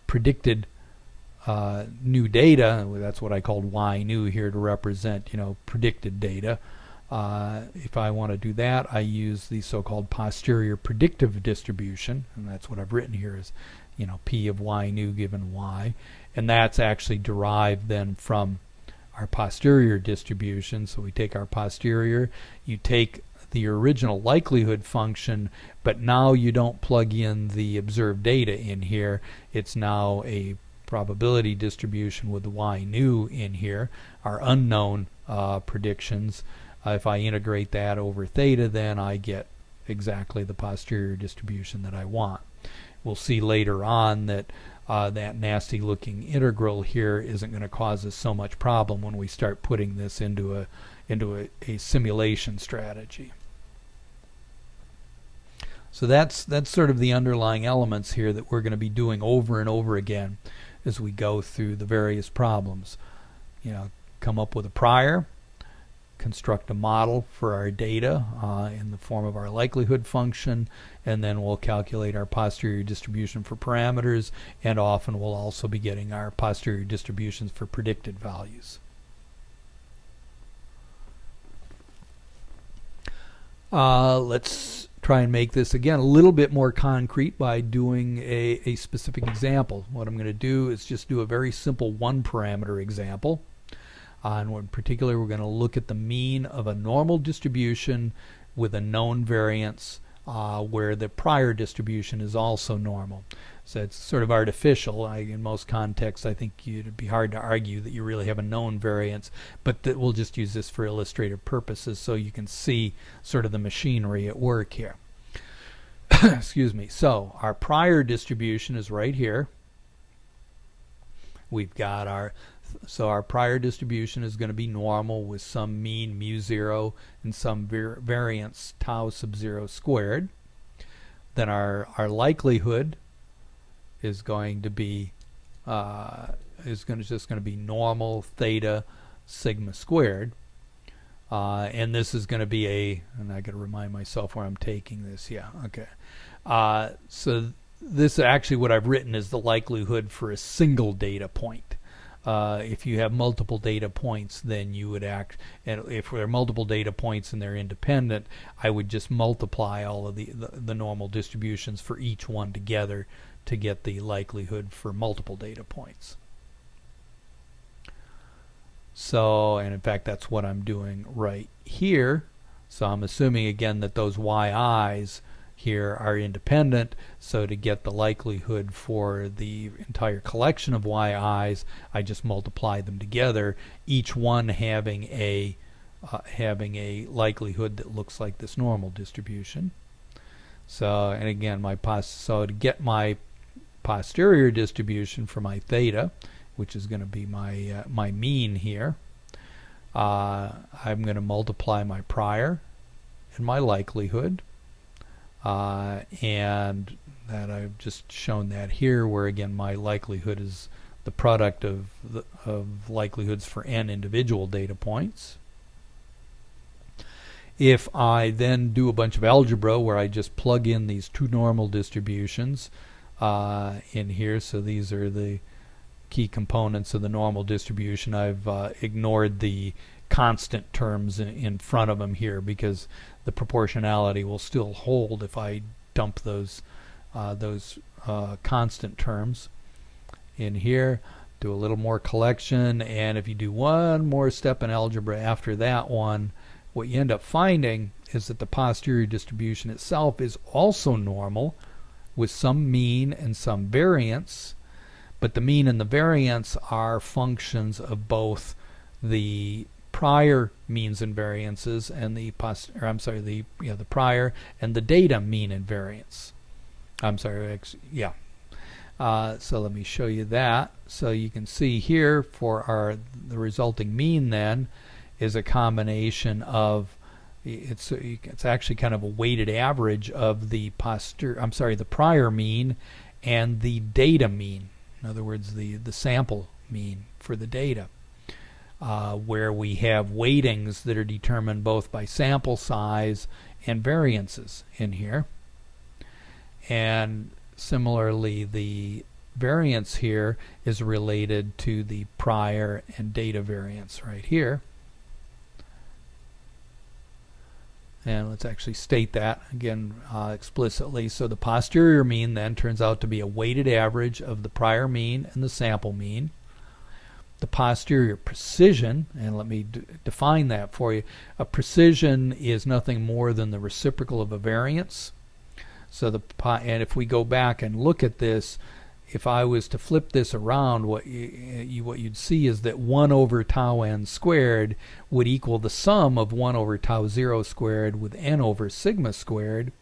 predicted new data, that's what I called y new here to represent predicted data. If I want to do that, I use the so-called posterior predictive distribution, and that's what I've written here as p of y new given y, and that's actually derived then from our posterior distribution. So we take our posterior, you take the original likelihood function, but now you don't plug in the observed data in here. It's now a probability distribution with the y new in here, our unknown predictions. If I integrate that over theta, then I get exactly the posterior distribution that I want. We'll see later on that that nasty looking integral here isn't going to cause us so much problem when we start putting this into a simulation strategy. So that's sort of the underlying elements here that we're going to be doing over and over again as we go through the various problems. You know, come up with a prior, construct a model for our data in the form of our likelihood function, and then we'll calculate our posterior distribution for parameters, and often we'll also be getting our posterior distributions for predicted values. Let's try and make this again a little bit more concrete by doing a specific example. What I'm going to do is just do a very simple one parameter example. And in particular, we're going to look at the mean of a normal distribution with a known variance where the prior distribution is also normal. So it's sort of artificial. In most contexts, I think it'd be hard to argue that you really have a known variance, but we'll just use this for illustrative purposes so you can see sort of the machinery at work here. Excuse me. So our prior distribution is right here. We've got our prior distribution is going to be normal with some mean mu0 and some variance tau sub 0 squared. Then our likelihood is going to be just going to be normal theta sigma squared, and this is going to be and I got to remind myself where I'm taking this. Yeah, okay. So this actually what I've written is the likelihood for a single data point. If you have multiple data points, then you would and if there are multiple data points and they're independent, I would just multiply all of the normal distributions for each one together to get the likelihood for multiple data points. So, and in fact, that's what I'm doing right here. So I'm assuming again that those yi's here are independent, so to get the likelihood for the entire collection of yi's, I just multiply them together, each one having a likelihood that looks like this normal distribution. So, and again, so to get my posterior distribution for my theta, which is going to be my mean here, I'm going to multiply my prior and my likelihood. And that I've just shown that here, where again my likelihood is the product of likelihoods for n individual data points. If I then do a bunch of algebra where I just plug in these two normal distributions in here, so these are the key components of the normal distribution. I've ignored the constant terms in front of them here because the proportionality will still hold if I dump those constant terms in here. Do a little more collection, and if you do one more step in algebra after that one, what you end up finding is that the posterior distribution itself is also normal with some mean and some variance, but the mean and the variance are functions of both the prior means and variances and the prior and the data mean and variance. So let me show you that. So you can see here for the resulting mean then is a combination of it's actually kind of a weighted average of the prior mean and the data mean. In other words, the sample mean for the data. Where we have weightings that are determined both by sample size and variances in here. And similarly, the variance here is related to the prior and data variance right here. And let's actually state that again explicitly. So the posterior mean then turns out to be a weighted average of the prior mean and the sample mean. The posterior precision, and let me define that for you. A precision is nothing more than the reciprocal of a variance. So and if we go back and look at this, if I was to flip this around, what you'd see is that 1 over tau n squared would equal the sum of 1 over tau 0 squared with n over sigma squared,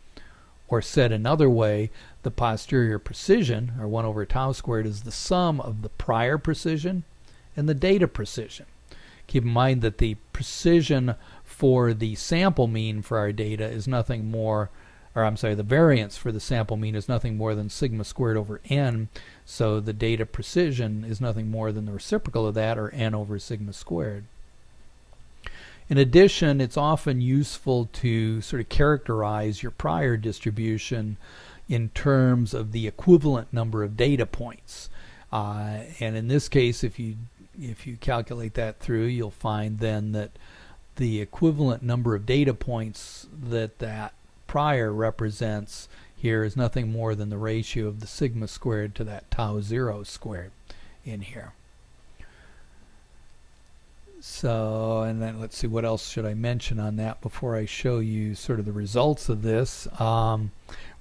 or said another way, the posterior precision, or 1 over tau squared, is the sum of the prior precision and the data precision. Keep in mind that the precision for the sample mean for our data is nothing more or I'm sorry, the variance for the sample mean is nothing more than sigma squared over n, so the data precision is nothing more than the reciprocal of that, or n over sigma squared. In addition, it's often useful to sort of characterize your prior distribution in terms of the equivalent number of data points. And in this case, if you calculate that through, you'll find then that the equivalent number of data points that prior represents here is nothing more than the ratio of the sigma squared to that tau 0 squared in here. So, and then let's see, what else should I mention on that before I show you sort of the results of this. Well,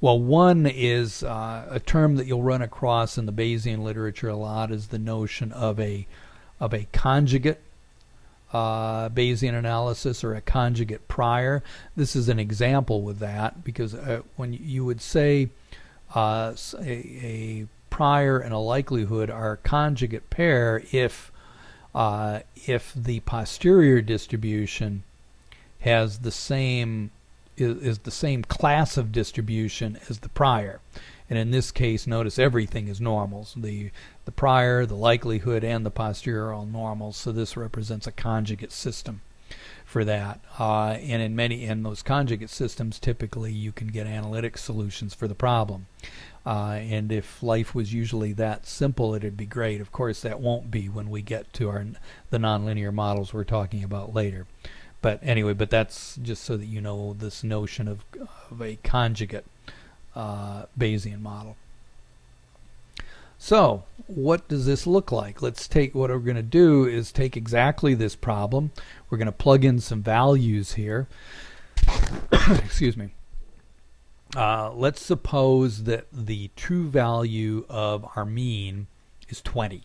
one is a term that you'll run across in the Bayesian literature a lot is the notion of a conjugate Bayesian analysis, or a conjugate prior. This is an example with that, because when you would say a prior and a likelihood are a conjugate pair if the posterior distribution has the same is the same class of distribution as the prior. And in this case, notice everything is normals. The prior, the likelihood, and the posterior are all normals, so this represents a conjugate system for that. And in those conjugate systems, typically you can get analytic solutions for the problem. And if life was usually that simple, it'd be great. Of course, that won't be when we get to the nonlinear models we're talking about later. But anyway, but that's just so that you know this notion of a conjugate Bayesian model. So, what does this look like? Let's take, what we're going to do is take exactly this problem. We're going to plug in some values here. Excuse me. Let's suppose that the true value of our mean is 20.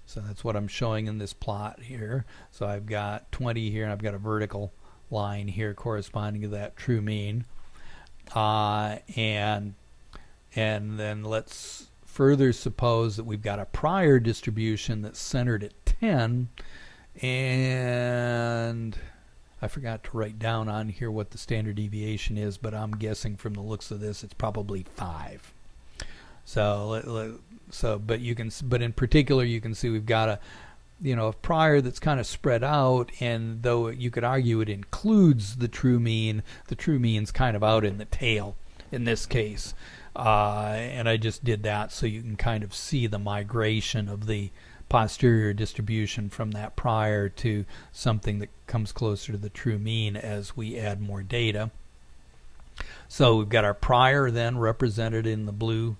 So that's what I'm showing in this plot here. So I've got 20 here, and I've got a vertical line here corresponding to that true mean. And then let's further suppose that we've got a prior distribution that's centered at 10, and I forgot to write down on here what the standard deviation is, but I'm guessing from the looks of this it's probably 5. But in particular you can see we've got a prior that's kind of spread out, and though you could argue it includes the true mean's kind of out in the tail in this case. And I just did that so you can kind of see the migration of the posterior distribution from that prior to something that comes closer to the true mean as we add more data. So we've got our prior then represented in the blue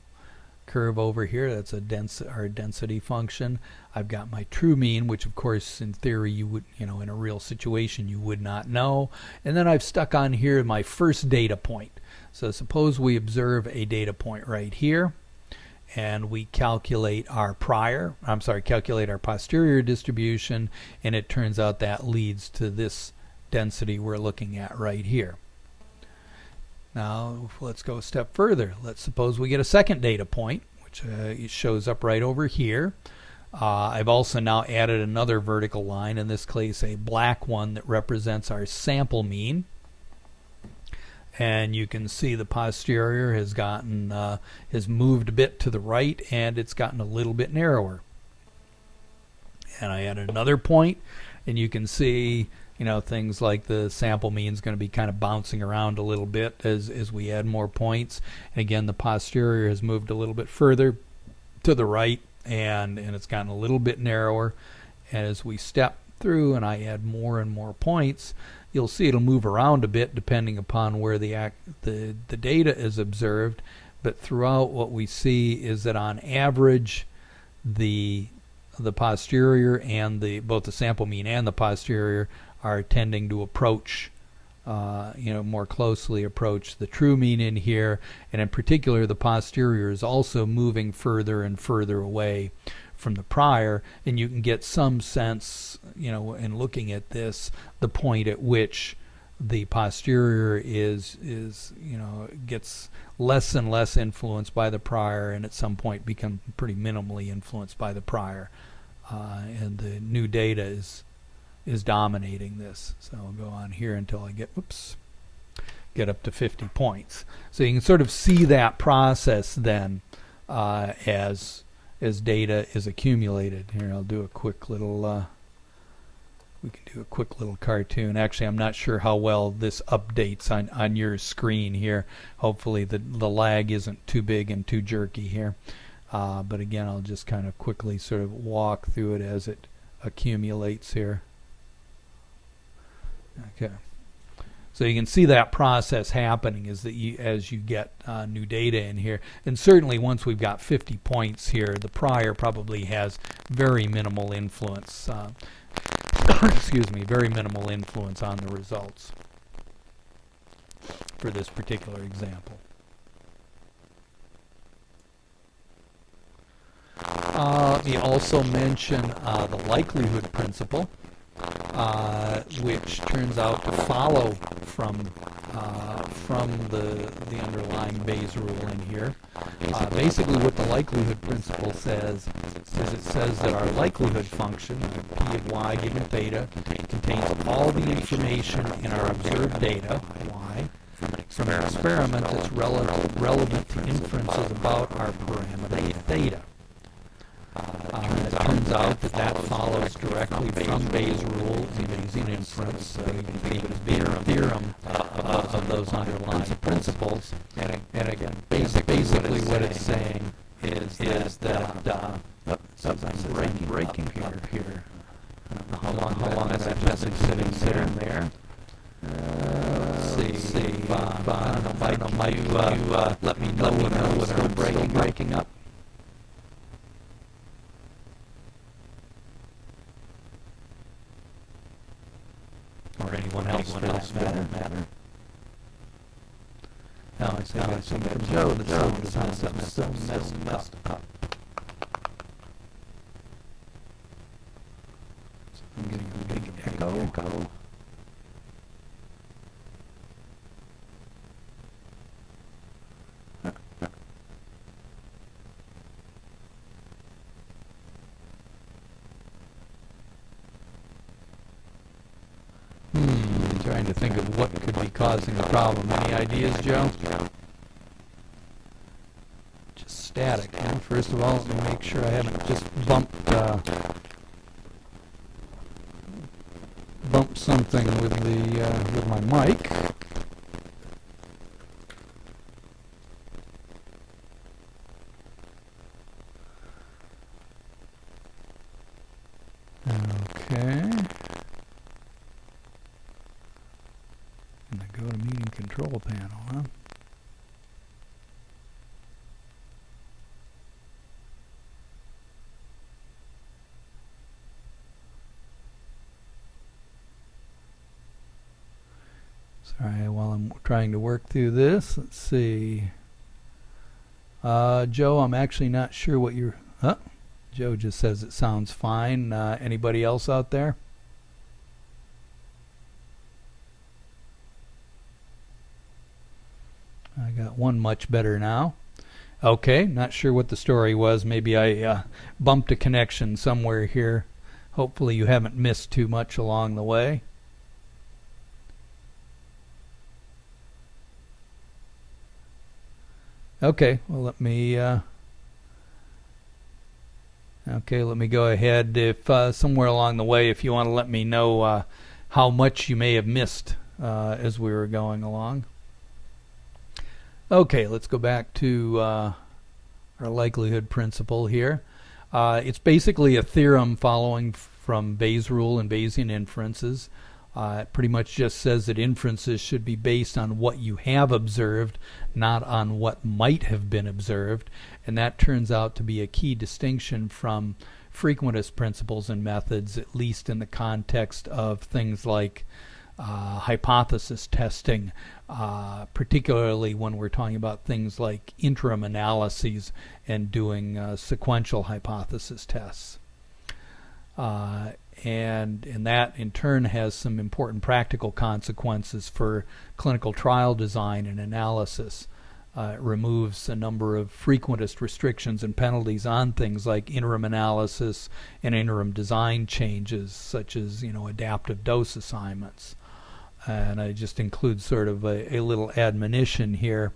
curve over here. That's our density function. I've got my true mean, which of course in theory you would, in a real situation you would not know. And then I've stuck on here my first data point. So suppose we observe a data point right here, and we calculate our posterior distribution, and it turns out that leads to this density we're looking at right here. Now let's go a step further. Let's suppose we get a second data point, which shows up right over here. I've also now added another vertical line, in this case a black one that represents our sample mean. And you can see the posterior has moved a bit to the right, and it's gotten a little bit narrower. And I added another point, and you can see things like the sample mean is going to be kind of bouncing around a little bit as we add more points. And again, the posterior has moved a little bit further to the right, and it's gotten a little bit narrower. And as we step through and I add more and more points, you'll see it'll move around a bit depending upon where the data is observed. But throughout, what we see is that on average the posterior and both the sample mean and the posterior are tending to approach, more closely approach the true mean in here. And in particular, the posterior is also moving further and further away from the prior, and you can get some sense, in looking at this, the point at which the posterior gets less and less influenced by the prior, and at some point become pretty minimally influenced by the prior, and the new data is dominating this. So I'll go on here until I get get up to 50 points. So you can sort of see that process then as data is accumulated. Here, I'll do a quick little we can do a quick little cartoon. Actually, I'm not sure how well this updates on your screen here. Hopefully the lag isn't too big and too jerky here. But again, I'll just kind of quickly sort of walk through it as it accumulates here. Okay. So you can see that process happening is that as you get new data in here. And certainly once we've got 50 points here, the prior probably has very minimal influence. Excuse me, very minimal influence on the results for this particular example. Let me also mention the likelihood principle, which turns out to follow from the underlying Bayes rule in here. Basically what the likelihood principle says is it says that our likelihood function, p of y given theta, contains all the information in our observed data, y, from an experiment that's relevant to inferences about our parameter theta. It turns out that follows directly from Bayes' rule in Bayesian inference. So you can think of it as being a theorem of those underlying principles. And again, basically what it's saying is that I'm breaking here. How long is that message sitting there? Let's see. Might you let me know when I'm breaking up? Or anyone else for that matter. Now I see something from Joe that sounds so messed up. So I'm getting a big echo. Trying to think of what could be causing the problem. Any ideas, Joe? Just static. And first of all, let me make sure I haven't just bumped something with my mic. Okay. And the go-to-meeting control panel, huh? Sorry, while I'm trying to work through this, let's see. Joe, I'm actually not sure what you're... Joe just says it sounds fine. Anybody else out there? I got one much better now. Okay, not sure what the story was. Maybe I bumped a connection somewhere here. Hopefully you haven't missed too much along the way. Okay, well let me go ahead. If somewhere along the way, if you want to let me know how much you may have missed as we were going along. Okay, let's go back to our likelihood principle here. It's basically a theorem following from Bayes' rule and Bayesian inferences. It pretty much just says that inferences should be based on what you have observed, not on what might have been observed. And that turns out to be a key distinction from frequentist principles and methods, at least in the context of things like hypothesis testing, particularly when we're talking about things like interim analyses and doing sequential hypothesis tests. And that in turn has some important practical consequences for clinical trial design and analysis. It removes a number of frequentist restrictions and penalties on things like interim analysis and interim design changes, such as adaptive dose assignments. and I just include sort of a little admonition here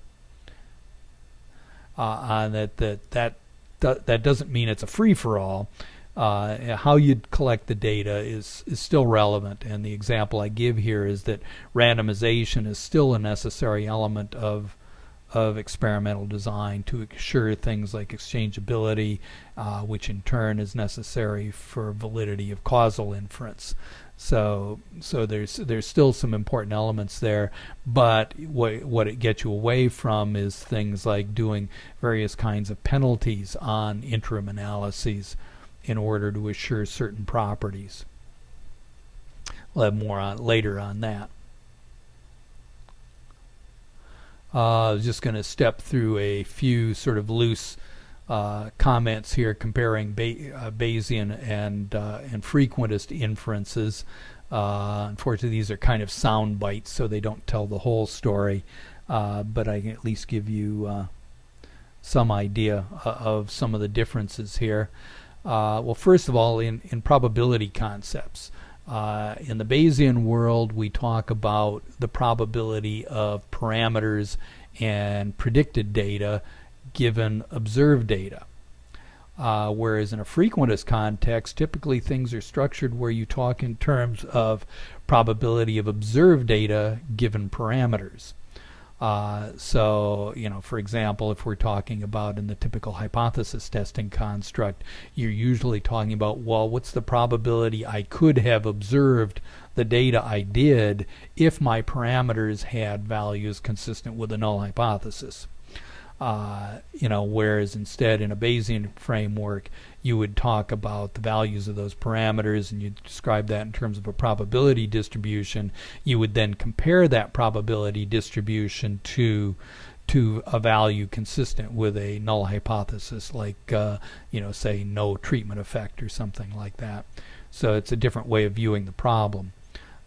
on that doesn't mean it's a free-for-all. How you collect the data is still relevant, and the example I give here is that randomization is still a necessary element of experimental design to assure things like exchangeability, which in turn is necessary for validity of causal inference. So there's still some important elements there, but what it gets you away from is things like doing various kinds of penalties on interim analyses in order to assure certain properties. We'll have more on later on that. I was just going to step through a few sort of loose comments here comparing Bayesian and frequentist inferences. Unfortunately, these are kind of sound bites, so they don't tell the whole story, but I can at least give you some idea of some of the differences here. Well, first of all, in probability concepts. In the Bayesian world, we talk about the probability of parameters and predicted data given observed data. Whereas in a frequentist context, typically things are structured where you talk in terms of probability of observed data given parameters. So, for example, if we're talking about in the typical hypothesis testing construct, you're usually talking about, well, what's the probability I could have observed the data I did if my parameters had values consistent with a null hypothesis? Whereas instead in a Bayesian framework, you would talk about the values of those parameters and you describe that in terms of a probability distribution. You would then compare that probability distribution to a value consistent with a null hypothesis, like say no treatment effect or something like that. So it's a different way of viewing the problem.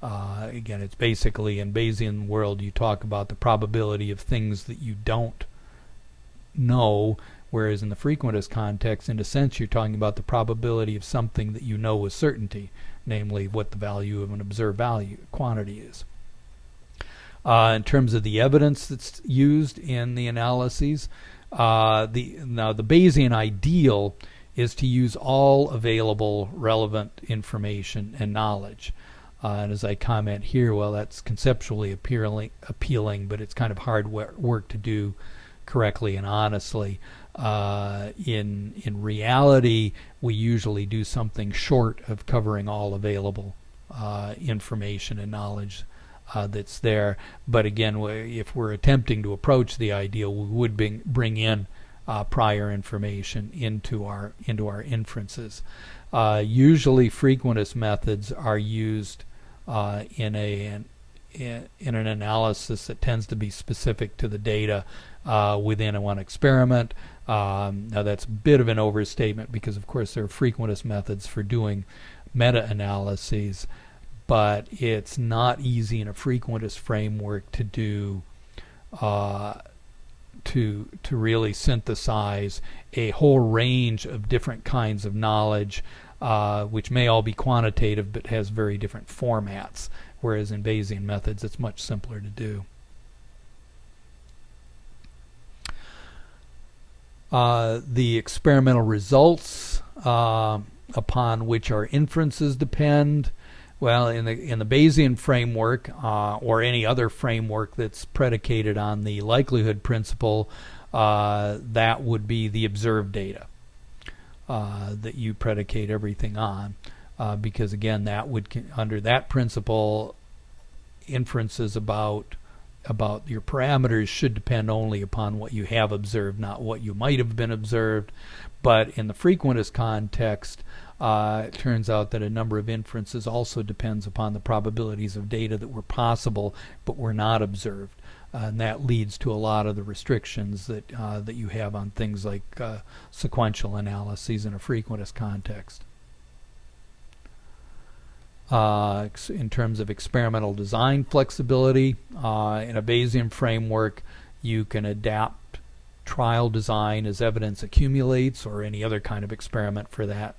Again, it's basically in Bayesian world you talk about the probability of things that you don't know, whereas in the frequentist context, in a sense, you're talking about the probability of something that you know with certainty, namely what the value of an observed value quantity is. In terms of the evidence that's used in the analyses, now the Bayesian ideal is to use all available relevant information and knowledge. And as I comment here, well, that's conceptually appealing, but it's kind of hard work to do correctly and honestly. In reality, we usually do something short of covering all available information and knowledge that's there. But again, if we're attempting to approach the ideal, we would bring in prior information into our inferences. Usually, frequentist methods are used in an analysis that tends to be specific to the data within one experiment. Now that's a bit of an overstatement because of course there are frequentist methods for doing meta-analyses, but it's not easy in a frequentist framework to do to really synthesize a whole range of different kinds of knowledge, which may all be quantitative but has very different formats, whereas in Bayesian methods it's much simpler to do. The experimental results upon which our inferences depend, well, in the Bayesian framework or any other framework that's predicated on the likelihood principle, that would be the observed data that you predicate everything on, because again, that would under that principle, inferences about your parameters should depend only upon what you have observed, not what you might have been observed. But in the frequentist context, it turns out that a number of inferences also depends upon the probabilities of data that were possible but were not observed. And that leads to a lot of the restrictions that you have on things like sequential analyses in a frequentist context. In terms of experimental design flexibility, in a Bayesian framework, you can adapt trial design as evidence accumulates, or any other kind of experiment for that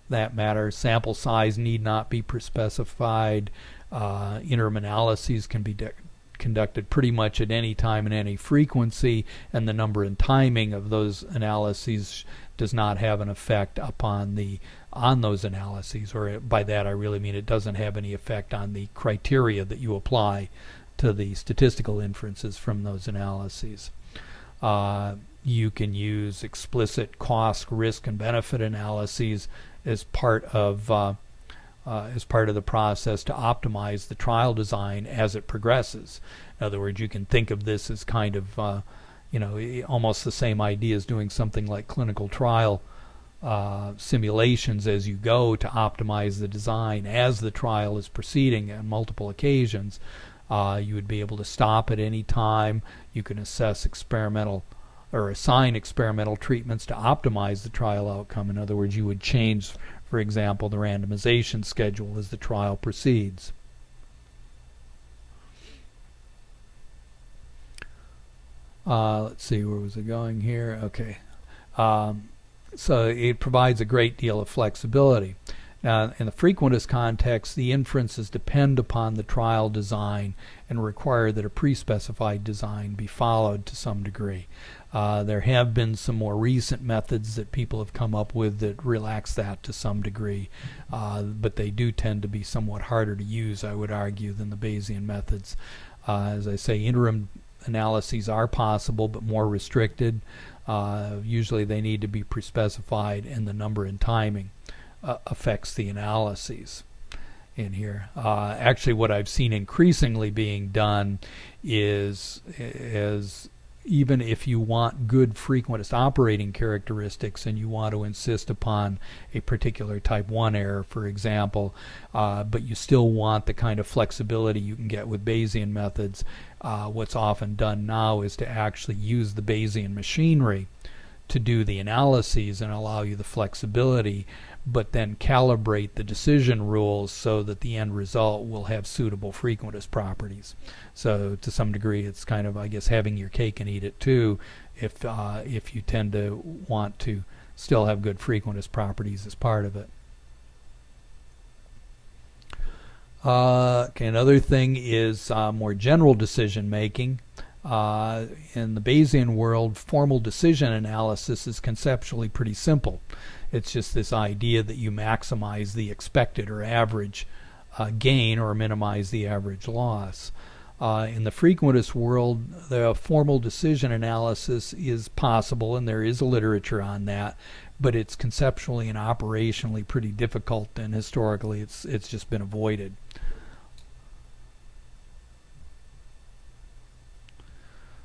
matter. Sample size need not be pre-specified. Interim analyses can be conducted pretty much at any time and any frequency, and the number and timing of those analyses does not have an effect on those analyses, or by that I really mean it doesn't have any effect on the criteria that you apply to the statistical inferences from those analyses. You can use explicit cost, risk, and benefit analyses as part of the process to optimize the trial design as it progresses. In other words, you can think of this as kind of almost the same idea as doing something like clinical trial simulations as you go to optimize the design as the trial is proceeding on multiple occasions. You would be able to stop at any time. You can assess experimental or assign experimental treatments to optimize the trial outcome. In other words, you would change, for example, the randomization schedule as the trial proceeds. Let's see, where was it going here? Okay. So it provides a great deal of flexibility. Now, in the frequentist context, the inferences depend upon the trial design and require that a pre-specified design be followed to some degree. There have been some more recent methods that people have come up with that relax that to some degree, but they do tend to be somewhat harder to use, I would argue, than the Bayesian methods. As I say, interim analyses are possible, but more restricted. Usually they need to be pre-specified, and the number and timing affects the analyses in here. Actually, what I've seen increasingly being done is even if you want good frequentist operating characteristics and you want to insist upon a particular type 1 error, for example, but you still want the kind of flexibility you can get with Bayesian methods, what's often done now is to actually use the Bayesian machinery to do the analyses and allow you the flexibility, but then calibrate the decision rules so that the end result will have suitable frequentist properties. So to some degree it's kind of, I guess, having your cake and eat it too, if you tend to want to still have good frequentist properties as part of it. Okay, another thing is more general decision making. In the Bayesian world, formal decision analysis is conceptually pretty simple. It's just this idea that you maximize the expected or average gain or minimize the average loss. In the frequentist world, the formal decision analysis is possible, and there is a literature on that, but it's conceptually and operationally pretty difficult, and historically it's just been avoided.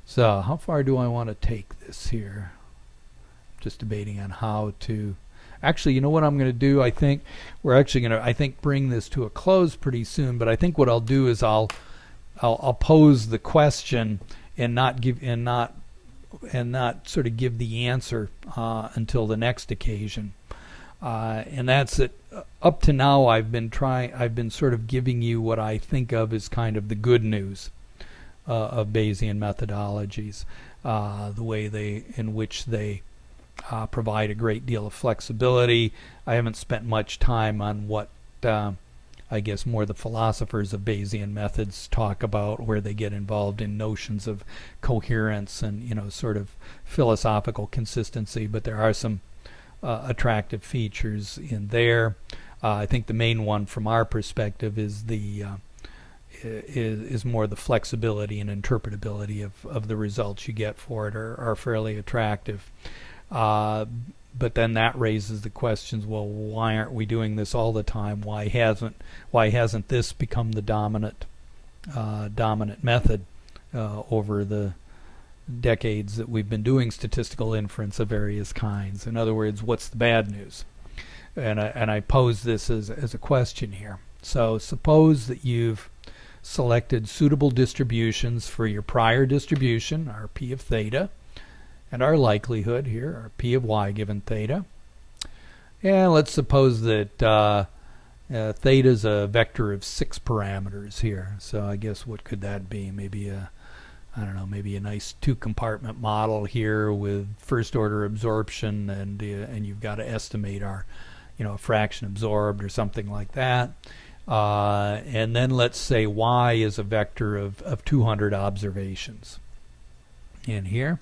So how far do I want to take this here? Just debating on how to... Actually, you know what I'm going to do? I think we're actually going to, bring this to a close pretty soon, but I think what I'll do is I'll pose the question and not sort of give the answer until the next occasion. And that's it. Up to now, I've been sort of giving you what I think of as kind of the good news of Bayesian methodologies, the way in which they provide a great deal of flexibility. I haven't spent much time on what I guess more the philosophers of Bayesian methods talk about, where they get involved in notions of coherence and sort of philosophical consistency, but there are some attractive features in there. I think the main one from our perspective is more the flexibility and interpretability of the results you get for it are fairly attractive. But then that raises the questions, well, why aren't we doing this all the time? Why hasn't this become the dominant method over the decades that we've been doing statistical inference of various kinds? In other words, what's the bad news? And I pose this as a question here. So suppose that you've selected suitable distributions for your prior distribution, our P of theta, and our likelihood here, our P of y given theta. And let's suppose that theta is a vector of 6 parameters here. So I guess what could that be? Maybe a nice 2-compartment model here with first order absorption, and you've got to estimate our, a fraction absorbed or something like that. And then let's say y is a vector of 200 observations in here.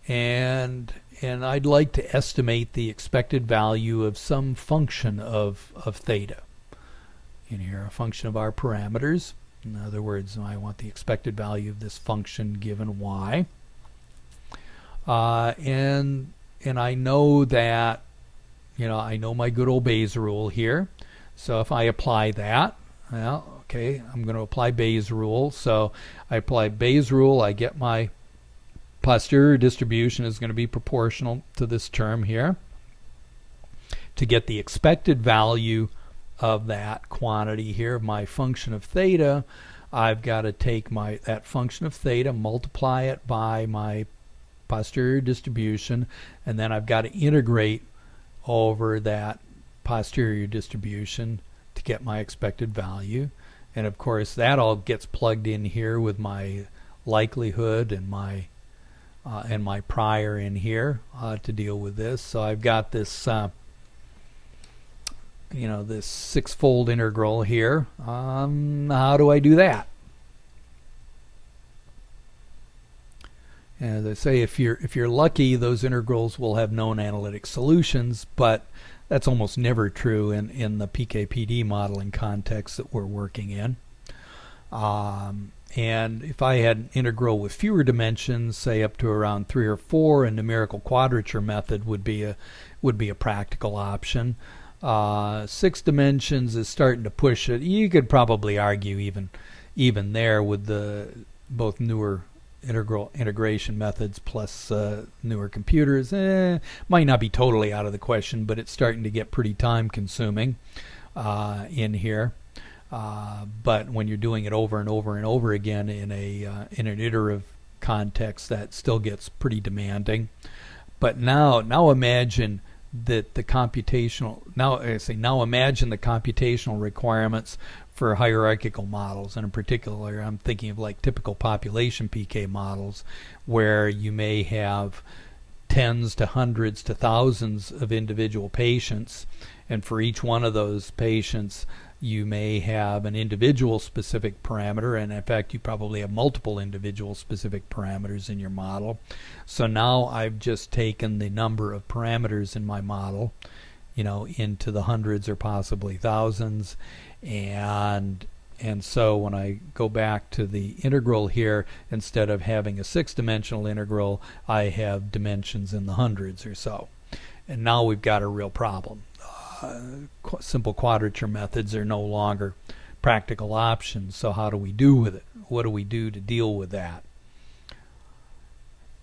And I'd like to estimate the expected value of some function of theta. In here, a function of our parameters. In other words, I want the expected value of this function given y. And I know that, I know my good old Bayes rule here. So if I apply that, well, okay, I'm going to apply Bayes rule. So I apply Bayes rule, I get my posterior distribution is going to be proportional to this term here. To get the expected value of that quantity here, my function of theta, I've got to take that function of theta, multiply it by my posterior distribution, and then I've got to integrate over that posterior distribution to get my expected value. And of course that all gets plugged in here with my likelihood and my prior in here to deal with this. So I've got this this six-fold integral here. How do I do that? As I say, if you're lucky, those integrals will have known analytic solutions, but that's almost never true in the PK/PD modeling context that we're working in. And if I had an integral with fewer dimensions, say up to around 3 or 4, a numerical quadrature method would be a practical option. 6 dimensions is starting to push it. You could probably argue even there with the both newer integration methods plus newer computers. Might not be totally out of the question, but it's starting to get pretty time consuming in here. But when you're doing it over and over and over again in an iterative context, that still gets pretty demanding. But now imagine that the computational now imagine the computational requirements for hierarchical models, and in particular I'm thinking of like typical population PK models where you may have tens to hundreds to thousands of individual patients, and for each one of those patients you may have an individual specific parameter, and in fact you probably have multiple individual specific parameters in your model. So now I've just taken the number of parameters in my model, into the hundreds or possibly thousands, and so when I go back to the integral here, instead of having a 6-dimensional integral, I have dimensions in the hundreds or so. And now we've got a real problem. Simple quadrature methods are no longer practical options. So how do we do with it? What do we do to deal with that?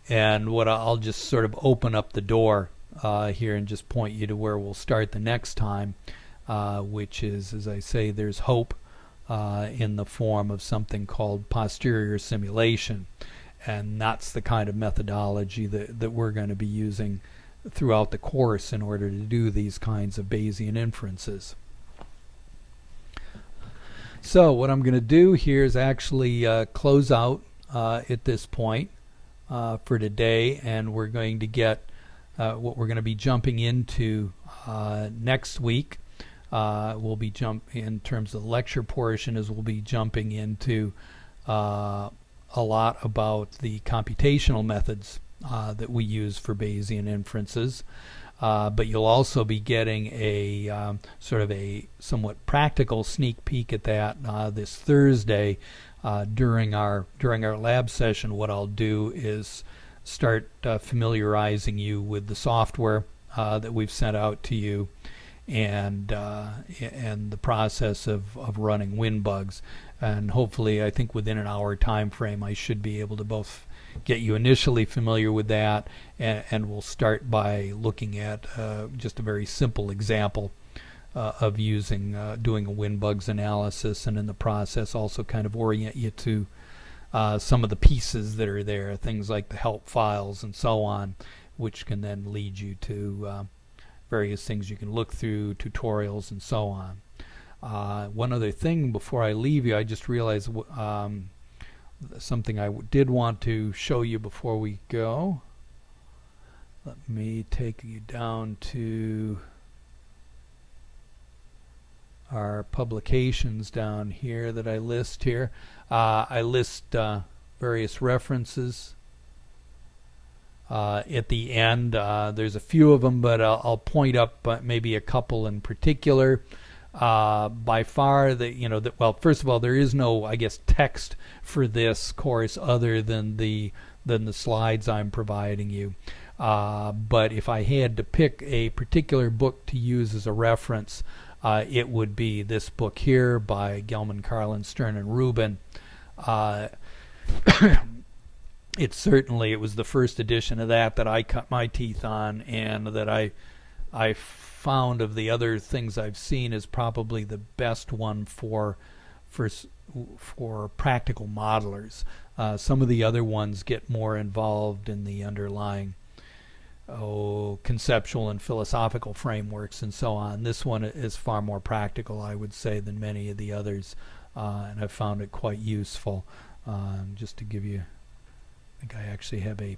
And what I'll just sort of open up the door here and just point you to where we'll start the next time, which is, as I say, there's hope in the form of something called posterior simulation, and that's the kind of methodology that we're going to be using throughout the course in order to do these kinds of Bayesian inferences. So what I'm going to do here is actually close out at this point for today, and we're going to get what we're going to be jumping into next week. We'll be in terms of the lecture portion, as we'll be jumping into a lot about the computational methods that we use for Bayesian inferences, but you'll also be getting a sort of a somewhat practical sneak peek at that this Thursday during our lab session. What I'll do is start familiarizing you with the software that we've sent out to you, and the process of running WinBUGS, and hopefully I think within an hour time frame I should be able to both get you initially familiar with that, and we'll start by looking at just a very simple example of doing a WinBUGS analysis, and in the process also kind of orient you to some of the pieces that are there, things like the help files and so on, which can then lead you to various things you can look through, tutorials and so on. One other thing before I leave you, I just realized something I did want to show you before we go. Let me take you down to our publications down here that I list here. I list various references at the end. There's a few of them, but I'll point up maybe a couple in particular. By far, well, first of all, there is no, I guess, text for this course other than the slides I'm providing you. But if I had to pick a particular book to use as a reference, it would be this book here by Gelman, Carlin, Stern, and Rubin. It was the first edition of that I cut my teeth on, and that I found of the other things I've seen is probably the best one for practical modelers. Some of the other ones get more involved in the underlying conceptual and philosophical frameworks and so on. This one is far more practical, I would say, than many of the others, and I've found it quite useful. Just to give you, I think I actually have a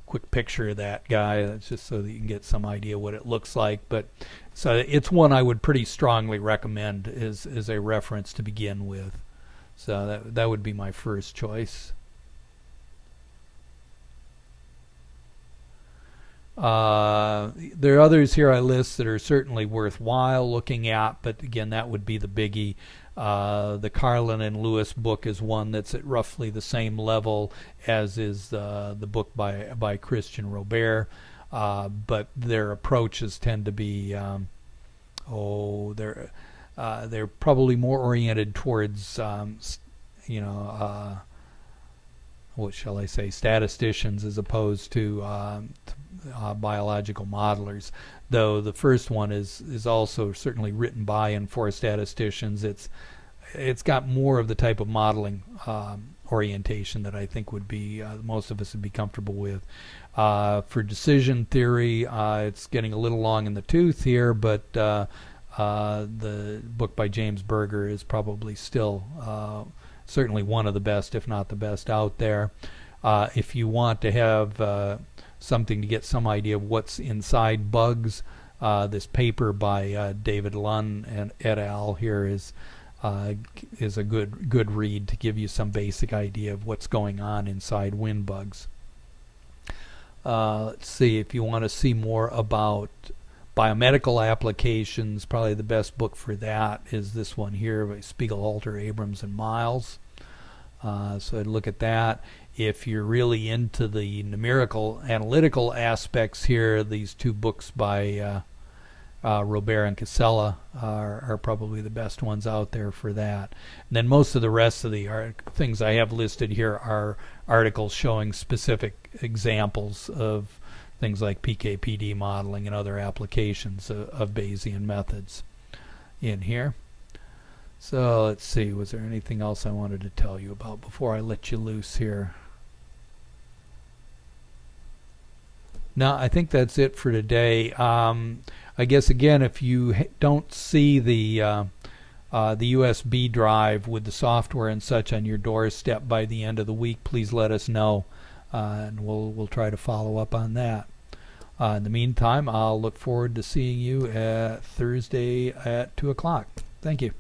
quick picture of that guy. That's just so that you can get some idea what it looks like. But so it's one I would pretty strongly recommend as a reference to begin with. So that would be my first choice. There are others here I list that are certainly worthwhile looking at, but again, that would be the biggie. The Carlin and Lewis book is one that's at roughly the same level as is the book by Christian Robert, but their approaches tend to be they're probably more oriented towards what shall I say, statisticians as opposed to biological modelers. Though the first one is also certainly written by and for statisticians. It's got more of the type of modeling orientation that I think would be most of us would be comfortable with. For decision theory, it's getting a little long in the tooth here, but the book by James Berger is probably still certainly one of the best, if not the best, out there. If you want to have something to get some idea of what's inside bugs, this paper by David Lunn and et al. Here is a good read to give you some basic idea of what's going on inside WinBUGS. Let's see, if you want to see more about biomedical applications, probably the best book for that is this one here by Spiegelhalter, Abrams, and Miles. So I'd look at that. If you're really into the numerical analytical aspects here, these two books by Robert and Casella are probably the best ones out there for that. And then most of the rest of the things I have listed here are articles showing specific examples of things like PK/PD modeling and other applications of Bayesian methods in here. So let's see, was there anything else I wanted to tell you about before I let you loose here? No, I think that's it for today. I guess again, if you don't see the USB drive with the software and such on your doorstep by the end of the week, please let us know, and we'll try to follow up on that. In the meantime, I'll look forward to seeing you Thursday at 2 o'clock. Thank you.